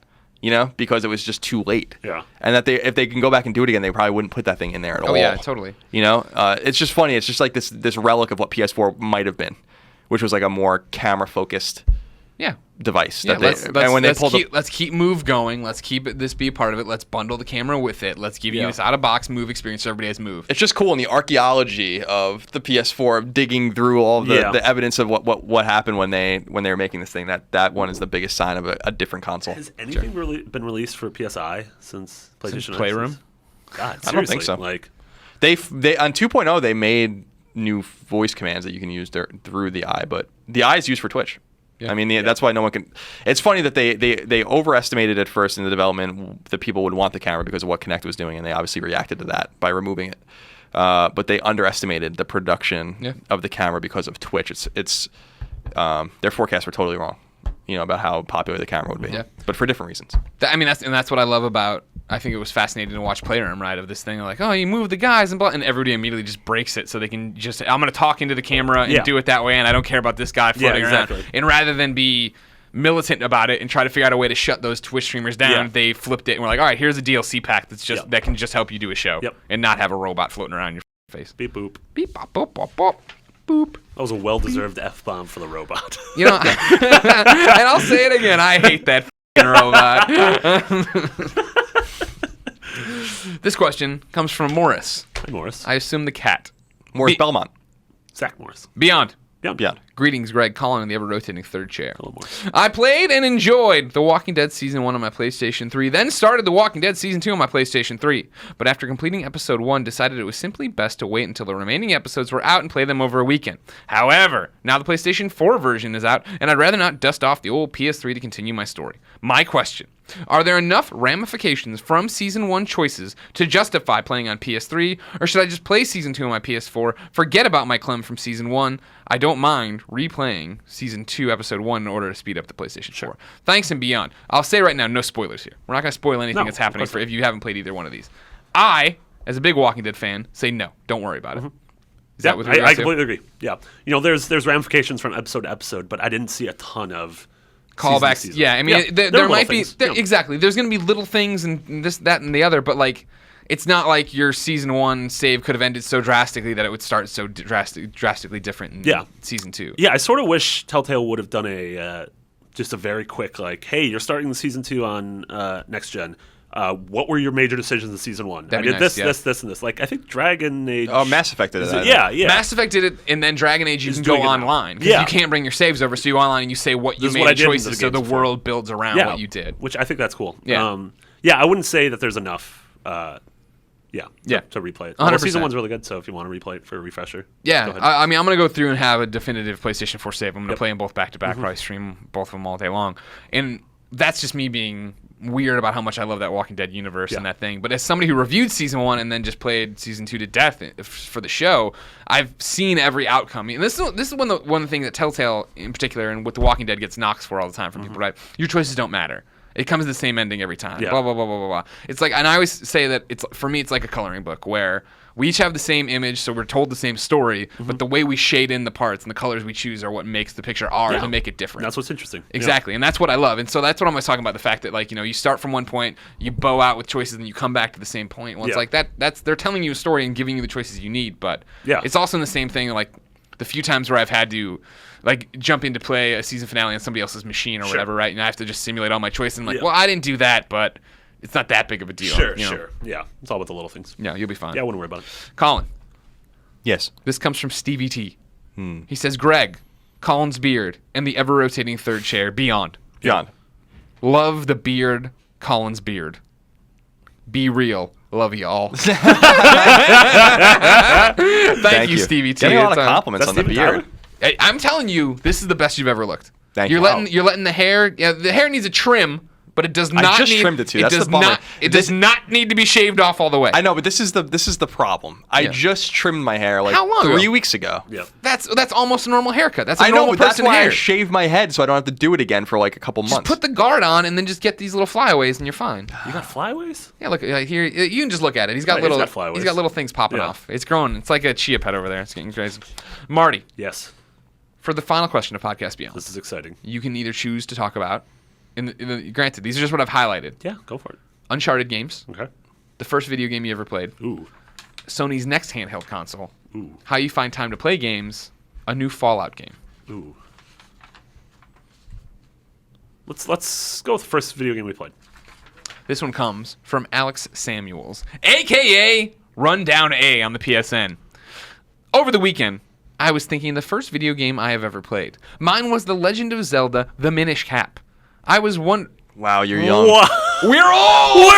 because it was just too late. Yeah. And that if they can go back and do it again, they probably wouldn't put that thing in there at all. Oh yeah, totally. It's just funny. It's just like this relic of what PS4 might have been, which was like a more camera focused. Yeah. Device. Yeah, let's keep Move going. Let's keep this be a part of it. Let's bundle the camera with it. Let's give you this out-of-box Move experience so everybody has Move. It's just cool in the archaeology of the PS4 of digging through all the evidence of what happened when they were making this thing. That one is the biggest sign of a different console. Has anything really been released for PSI since PlayStation Playroom? God, seriously. I don't think so. Like they on 2.0 they made new voice commands that you can use through the eye, but the eye is used for Twitch. Yeah. I mean, that's why no one can... It's funny that they overestimated at first in the development that people would want the camera because of what Kinect was doing, and they obviously reacted to that by removing it. But they underestimated the production of the camera because of Twitch. It's their forecasts were totally wrong, about how popular the camera would be, but for different reasons. That's what I love about I think it was fascinating to watch PlayerUnknown's ride of this thing. Like, oh, you move the guys and everybody immediately just breaks it so they can just, I'm going to talk into the camera and do it that way, and I don't care about this guy floating around. And rather than be militant about it and try to figure out a way to shut those Twitch streamers down, they flipped it and were like, all right, here's a DLC pack that's just that can just help you do a show and not have a robot floating around your face. Beep boop. Beep bop boop bop bop. Boop. That was a well-deserved F-bomb for the robot. You know, and I'll say it again, I hate that robot. This question comes from Morris. Hi, Morris. I assume the cat. Morris Belmont. Zach Morris. Beyond. Beyond. Greetings, Greg, Colin, and the ever-rotating third chair. Hello, Morris. I played and enjoyed The Walking Dead Season 1 on my PlayStation 3, then started The Walking Dead Season 2 on my PlayStation 3. But after completing Episode 1, decided it was simply best to wait until the remaining episodes were out and play them over a weekend. However, now the PlayStation 4 version is out, and I'd rather not dust off the old PS3 to continue my story. My question: are there enough ramifications from Season 1 choices to justify playing on PS3, or should I just play Season 2 on my PS4, forget about my clem from Season 1? I don't mind replaying Season 2, Episode 1 in order to speed up the PlayStation 4. Thanks and beyond. I'll say right now, no spoilers here. We're not going to spoil anything that's happening for if you haven't played either one of these. I, as a big Walking Dead fan, say no. Don't worry about it. Is that what I completely agree. Yeah. You know, there's ramifications from episode to episode, but I didn't see a ton of callbacks. Season. Yeah, I mean, there might be exactly. There's going to be little things and this, that, and the other, but like, it's not like your Season 1 save could have ended so drastically that it would start so drastically different in Season 2. Yeah, I sort of wish Telltale would have done a just a very quick, like, hey, you're starting the Season 2 on Next Gen. What were your major decisions in Season 1? I did this, and this. Like, I think Dragon Age... Oh, Mass Effect did it. Yeah. Mass Effect did it, and then Dragon Age, you can go online. Because you can't bring your saves over, so you go online and you say what you made choices, so the world builds around what you did. Which I think that's cool. Yeah. I wouldn't say that there's enough... to replay it. 100%. Season 1's really good, so if you want to replay it for a refresher, yeah. go ahead. I mean, I'm going to go through and have a definitive PlayStation 4 save. I'm going to play them both back-to-back, probably stream both of them all day long. And that's just me being weird about how much I love that Walking Dead universe and that thing. But as somebody who reviewed Season 1 and then just played Season 2 to death for the show, I've seen every outcome. And this is one of the things that Telltale, in particular, and with The Walking Dead gets knocks for all the time from people, right? Your choices don't matter. It comes to the same ending every time. Yeah. Blah, blah, blah, blah, blah, blah. It's like, and I always say that for me, it's like a coloring book where we each have the same image, so we're told the same story, but the way we shade in the parts and the colors we choose are what makes the picture ours and make it different. That's what's interesting. Exactly, and that's what I love. And so that's what I'm always talking about, the fact that, like, you know, you start from one point, you bow out with choices, and you come back to the same point. Well, it's like that's they're telling you a story and giving you the choices you need, but it's also in the same thing, like, the few times where I've had to, like, jump in to play a season finale on somebody else's machine or whatever, right? And I have to just simulate all my choices. And, like, well, I didn't do that, but it's not that big of a deal. Sure. Yeah, it's all about the little things. Yeah, you'll be fine. Yeah, I wouldn't worry about it. Colin. Yes. This comes from Stevie T. He says, Greg, Colin's beard, and the ever-rotating third chair, Beyond. Beyond. Love the beard, Colin's beard. Be real. Love you all. Thank you, Stevie T. Getting a lot of compliments on the beard. I'm telling you, this is the best you've ever looked. You're letting the hair. Yeah, the hair needs a trim, but it does not. I just trimmed it too. That's the bummer. It does not need to be shaved off all the way. I know, but this is the problem. I just trimmed my hair like How long 3 ago? weeks ago. Yeah. That's almost a normal haircut. That's a I know, normal but that's person why hair. I shaved my head so I don't have to do it again for like a couple months. Put the guard on and then just get these little flyaways and you're fine. You got flyaways? Yeah, look here. You can just look at it. He's got He's little. got flyaways. He's got little things popping off. It's growing. It's like a chia pet over there. It's getting crazy. Marty. Yes. For the final question of Podcast Beyond, This is exciting. you can either choose to talk about. Granted, these are just what I've highlighted. Yeah, go for it. Uncharted games. Okay. The first video game you ever played. Ooh. Sony's next handheld console. Ooh. How you find time to play games. A new Fallout game. Ooh. Let's go with the first video game we played. This one comes from Alex Samuels, a.k.a. Rundown A on the PSN. Over the weekend, I was thinking the first video game I have ever played. Mine was The Legend of Zelda: The Minish Cap. I was Wow, you're young. We're old!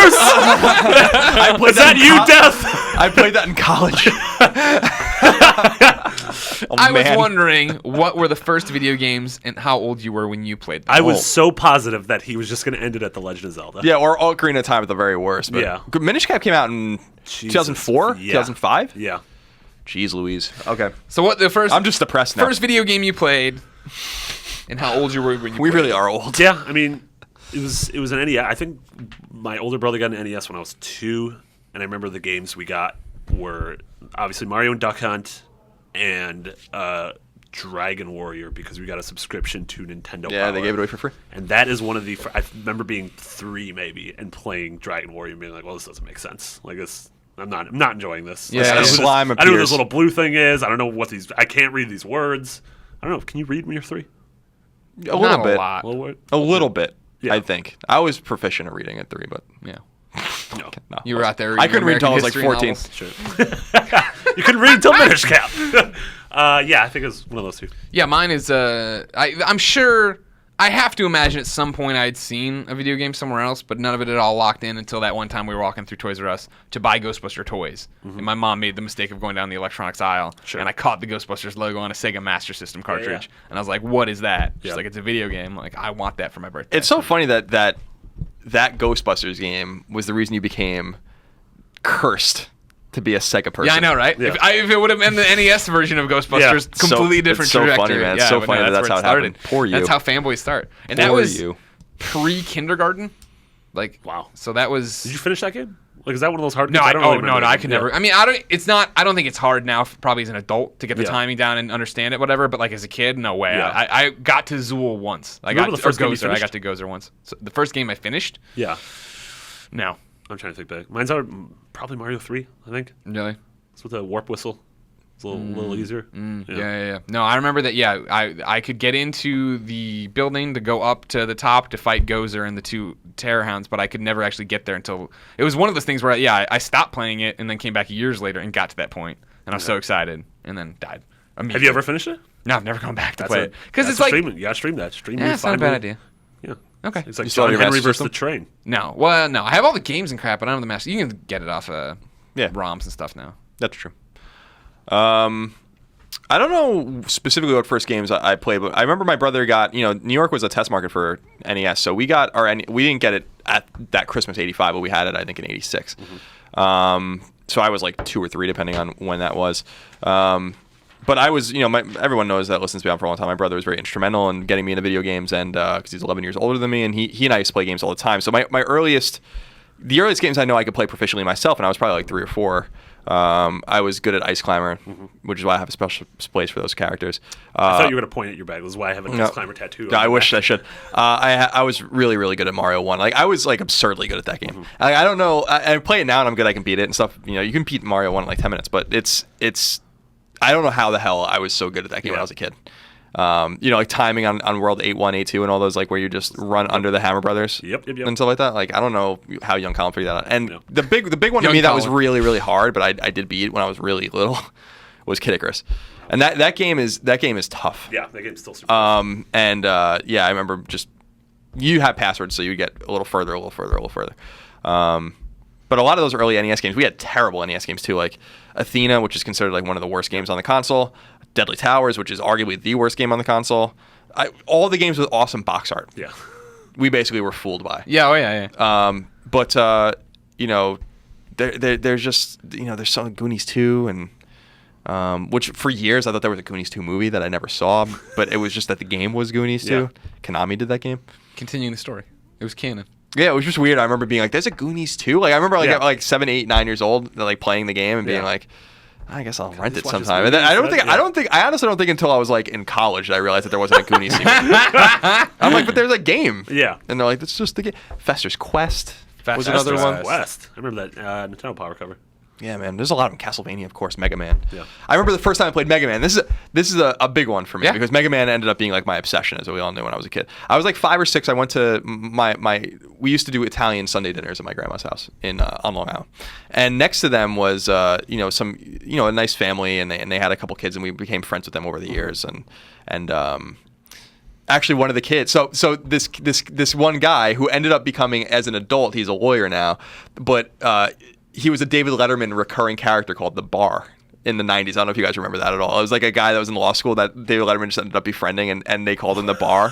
Is that you, Death? I played that in college. I was wondering what were the first video games and how old you were when you played them. I was so positive that he was just going to end it at The Legend of Zelda. Yeah, or Ocarina of Time at the very worst. But Yeah. Minish Cap came out in 2004? Yeah. 2005? Yeah. Jeez Louise. Okay. So what the first? I'm just depressed now. First video game you played, and how old you were when you. We played really it. are old. Yeah, I mean, It was an NES. I think my older brother got an NES when I was 2, and I remember the games we got were obviously Mario and Duck Hunt and Dragon Warrior, because we got a subscription to Nintendo Yeah, Power. they gave it away for free. And that is one of the... I remember being 3 maybe and playing Dragon Warrior and being like, well, this doesn't make sense. Like, this... I'm not enjoying this. Yeah, I don't know who slime I don't know who appears. this little blue thing is. I don't know what these... I can't read these words. I don't know. Can you read when you're 3? A little bit. A lot. A little word? A little bit, Yeah. I think. I was proficient at reading at 3, but Yeah. No. no. You were out there. I couldn't read until I was like American 14. history novels. Sure. You couldn't read until Minish Cap. Yeah, I think it was one of those 2. Yeah, mine is. I'm sure. I have to imagine at some point I'd seen a video game somewhere else, but none of it at all locked in until that one time we were walking through Toys R Us to buy Ghostbuster toys. And my mom made the mistake of going down the electronics aisle, Sure. and I caught the Ghostbusters logo on a Sega Master System cartridge, and I was like, "What is that?" She's Yeah. like, "It's a video game." I'm like, I want that for my birthday. It's so funny that Ghostbusters game was the reason you became cursed to be a Sega person. Yeah, I know, right? Yeah. If it would have been the NES version of Ghostbusters, Yeah. completely So- different it's so funny, trajectory. man. It's Yeah, so but funny no, that that's where how it it happened. started. Poor you. That's how fanboys start. And that Poor was you. pre-kindergarten. Like, Wow. So that was. Did you finish that game? Like, is that one of those hard No, games? I don't don't. really No, remember I that could game. never. I mean, I don't. It's not. I don't think it's hard now, probably as an adult, to get the Yeah. timing down and understand it, whatever. But like as a kid, no way. Yeah. I got to Zool once. I Remember got the to, or first game you Gozer. I finished? got to Gozer once. So the first game I finished. Yeah. No, I'm trying to think back. Mine's are probably Mario 3, I think. really. It's with a warp whistle. It's a little easier. Yeah. No, I remember that. Yeah, I could get into the building to go up to the top to fight Gozer and the 2 Terror Hounds, but I could never actually get there until it was one of those things where I stopped playing it and then came back years later and got to that point, and I was so excited and then died. Have you ever finished it? No, I've never gone back to That's play a- it because that's it's like streaming. You gotta stream that. yeah, it's not a bad idea. Yeah. Okay. It's like You still have John your Henry Master versus the System? train. No, well, no, I have all the games and crap, but I don't have the master. You can get it off Yeah. ROMs and stuff now. That's true. I don't know specifically what first games I played, but I remember my brother got, New York was a test market for NES, so we got we didn't get it at that Christmas '85, but we had it I think in '86. So I was like 2 or 3 depending on when that was. But I was, everyone knows that listens to me on for a long time. My brother was very instrumental in getting me into video games, and because he's 11 years older than me, and he and I used to play games all the time. So the earliest games I know I could play proficiently myself, and I was probably like 3 or 4. I was good at Ice Climber, which is why I have a special place for those characters. I thought you were going to point at your bag. That's why I have a disclaimer tattoo. I wish I should. I was really, really good at Mario 1. Like, I was like absurdly good at that game. I don't know. I play it now and I'm good. I can beat it and stuff. You can beat Mario 1 in like 10 minutes, but it's. I don't know how the hell I was so good at that game when I was a kid. Like timing on World 8-1, 8-2, and all those, like where you just run under the Hammer Brothers. Yep. And stuff like that. Like, I don't know how young Colin figured that out. And the big one to Young me that was Colin. really, really hard, but I did beat when I was really little, was Kid Icarus. And that game is tough. Yeah, that game's still super. I remember just you had passwords, so you get a little further. But a lot of those early NES games, we had terrible NES games too, like Athena, which is considered like one of the worst games on the console. Deadly Towers, which is arguably the worst game on the console. All the games with awesome box art. Yeah. We basically were fooled by. Yeah, yeah. There's just there's some Goonies 2 and which for years I thought there was a Goonies 2 movie that I never saw, but it was just that the game was Goonies 2. Yeah. Konami did that game. Continuing the story. It was canon. Yeah, it was just weird. I remember being like, "There's a Goonies 2." Like I remember Yeah. at like 7, 8, 9 years old, like playing the game and being Yeah. like, "I guess I'll rent just it watch this sometime." movie And then I instead? I honestly don't think until I was like in college that I realized that there wasn't a Goonies sequel. I'm like, "But there's a game." Yeah. And they're like, "That's just the game." Fester's Quest was Fester's another one. Quest. West. I remember that Nintendo Power cover. Yeah, man. There's a lot of them. Castlevania, of course. Mega Man. Yeah. I remember the first time I played Mega Man. This is a big one for me Yeah. because Mega Man ended up being like my obsession, as we all knew when I was a kid. I was like 5 or 6. I went to we used to do Italian Sunday dinners at my grandma's house on Long Island, and next to them was a nice family, and they had a couple kids, and we became friends with them over the years, and actually one of the kids. So this one guy who ended up becoming, as an adult, he's a lawyer now, but he was a David Letterman recurring character called The Bar in the 90s. I don't know if you guys remember that at all. It was like a guy that was in law school that David Letterman just ended up befriending, and they called him The Bar.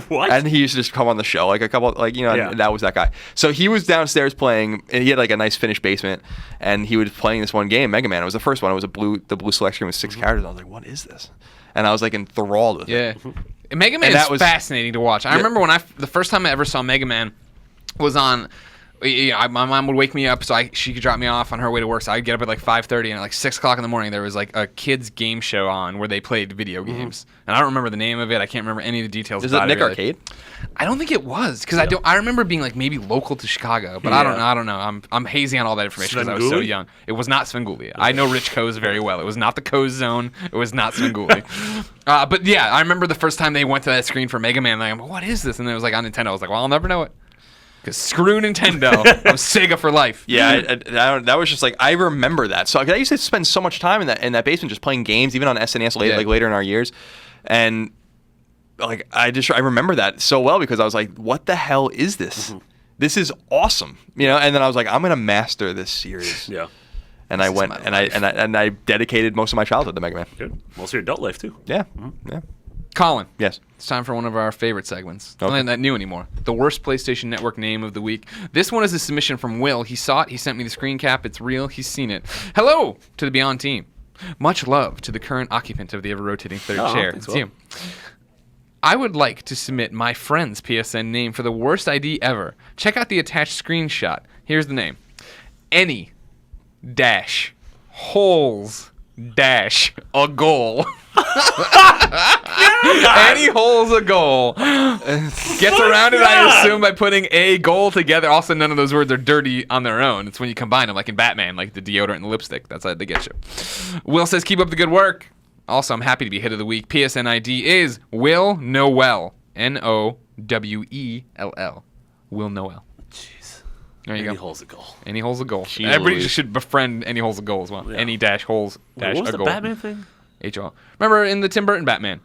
What? And he used to just come on the show like a couple, Yeah. and that was that guy. So he was downstairs playing, and he had like a nice finished basement, and he was playing this one game, Mega Man. It was the first one. It was the blue select screen with 6 characters. I was like, what is this? And I was like enthralled with it. Yeah. Mega Man is fascinating to watch. I remember when the first time I ever saw Mega Man was on. My mom would wake me up so she could drop me off on her way to work. So I'd get up at like 5:30, and at like 6 o'clock in the morning, there was like a kids game show on where they played video games. And I don't remember the name of it. I can't remember any of the details. Is it Nick Arcade? I don't think it was because I remember being like maybe local to Chicago, but I don't know. I'm hazy on all that information because I was so young. It was not Svengoolie. I know Rich Coase very well. It was not the Coase Zone. It was not Svengoolie. But yeah, I remember the first time they went to that screen for Mega Man. Like, what is this? And it was like on Nintendo. I was like, well, I'll never know it. Because screw Nintendo. I'm Sega for life. Yeah, that was just like, I remember that. So I used to spend so much time in that basement just playing games, even on SNES later in our years. And like I remember that so well because I was like, what the hell is this? Mm-hmm. This is awesome. You know, and then I was like, I'm going to master this series. Yeah. And I went and I dedicated most of my childhood to Mega Man. Good. Most of your adult life too. Yeah. Mm-hmm. Yeah. Colin. Yes. It's time for one of our favorite segments. Okay. Not that new anymore. The worst PlayStation Network name of the week. This one is a submission from Will. He saw it. He sent me the screen cap. It's real. He's seen it. Hello to the Beyond team. Much love to the current occupant of the ever-rotating third chair. It's you. I would like to submit my friend's PSN name for the worst ID ever. Check out the attached screenshot. Here's the name. Any dash holes dash a goal. Any hole's a goal. Gets around it, I assume, by putting a goal together. Also, none of those words are dirty on their own. It's when you combine them, like in Batman, like the deodorant and the lipstick. That's how they get you. Will says, keep up the good work. Also, I'm happy to be hit of the week. PSN ID is Will Noel. Nowell. Will Noel. Jeez. There you go. Any hole's a goal. Any hole's a goal. Jeez, Everybody just should befriend Any hole's a goal as well. Yeah. Any dash holes dash what was a goal. the Batman thing? HO. Remember in the Tim Burton Batman,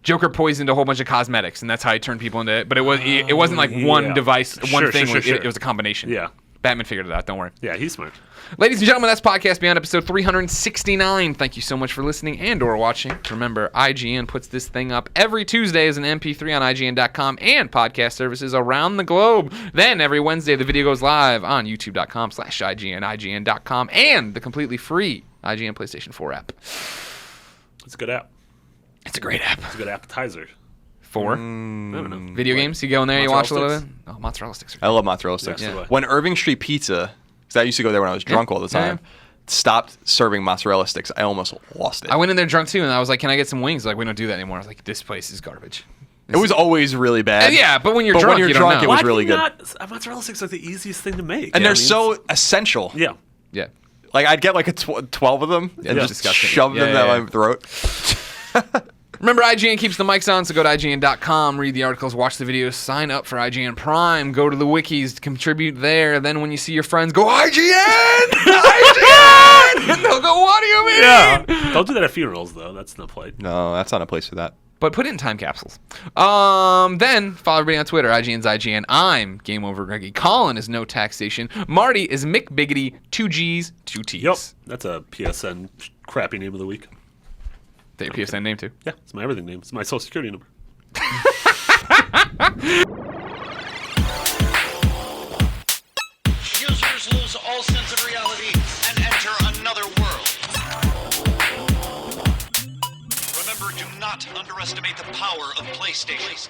Joker poisoned a whole bunch of cosmetics, and that's how he turned people into it. But it wasn't like one device, one thing. It was a combination. Yeah. Batman figured it out. Don't worry. Yeah, he's smart. Ladies and gentlemen, that's Podcast Beyond episode 369. Thank you so much for listening and or watching. Remember, IGN puts this thing up every Tuesday as an MP3 on IGN.com and podcast services around the globe. Then every Wednesday, the video goes live on YouTube.com/IGN, IGN.com, and the completely free IGN PlayStation 4 app. It's a good app. It's a great app. It's a good appetizer. For? I don't know. Video games? You go in there, you watch a little bit? Oh, mozzarella sticks. I love mozzarella sticks. Yeah. When Irving Street Pizza, because I used to go there when I was drunk all the time, stopped serving mozzarella sticks, I almost lost it. I went in there drunk too, and I was like, can I get some wings? Like, we don't do that anymore. I was like, this place is garbage. It was always really bad. Yeah, but when you're drunk, you don't know. It was really good. Mozzarella sticks are the easiest thing to make. And they're so essential. Yeah. Yeah. Like, I'd get like 12 of them and just shove them down my throat. Remember, IGN keeps the mics on, so go to IGN.com, read the articles, watch the videos, sign up for IGN Prime, go to the wikis, contribute there. Then when you see your friends, go, IGN! IGN! And they'll go, what do you mean? Yeah. Don't do that at funerals, though. That's no play. No, that's not a place for that. But put it in time capsules. Then follow everybody on Twitter. IGN's IGN. I'm Game Over Greggy. Colin is No Taxation. Marty is Mick Biggity. 2 G's, 2 T's. Yep. That's a PSN crappy name of the week. Is that your PSN name, too? Yeah, it's my everything name. It's my social security number. Users lose all sense of reality and enter another world. Remember, do not underestimate the power of PlayStation.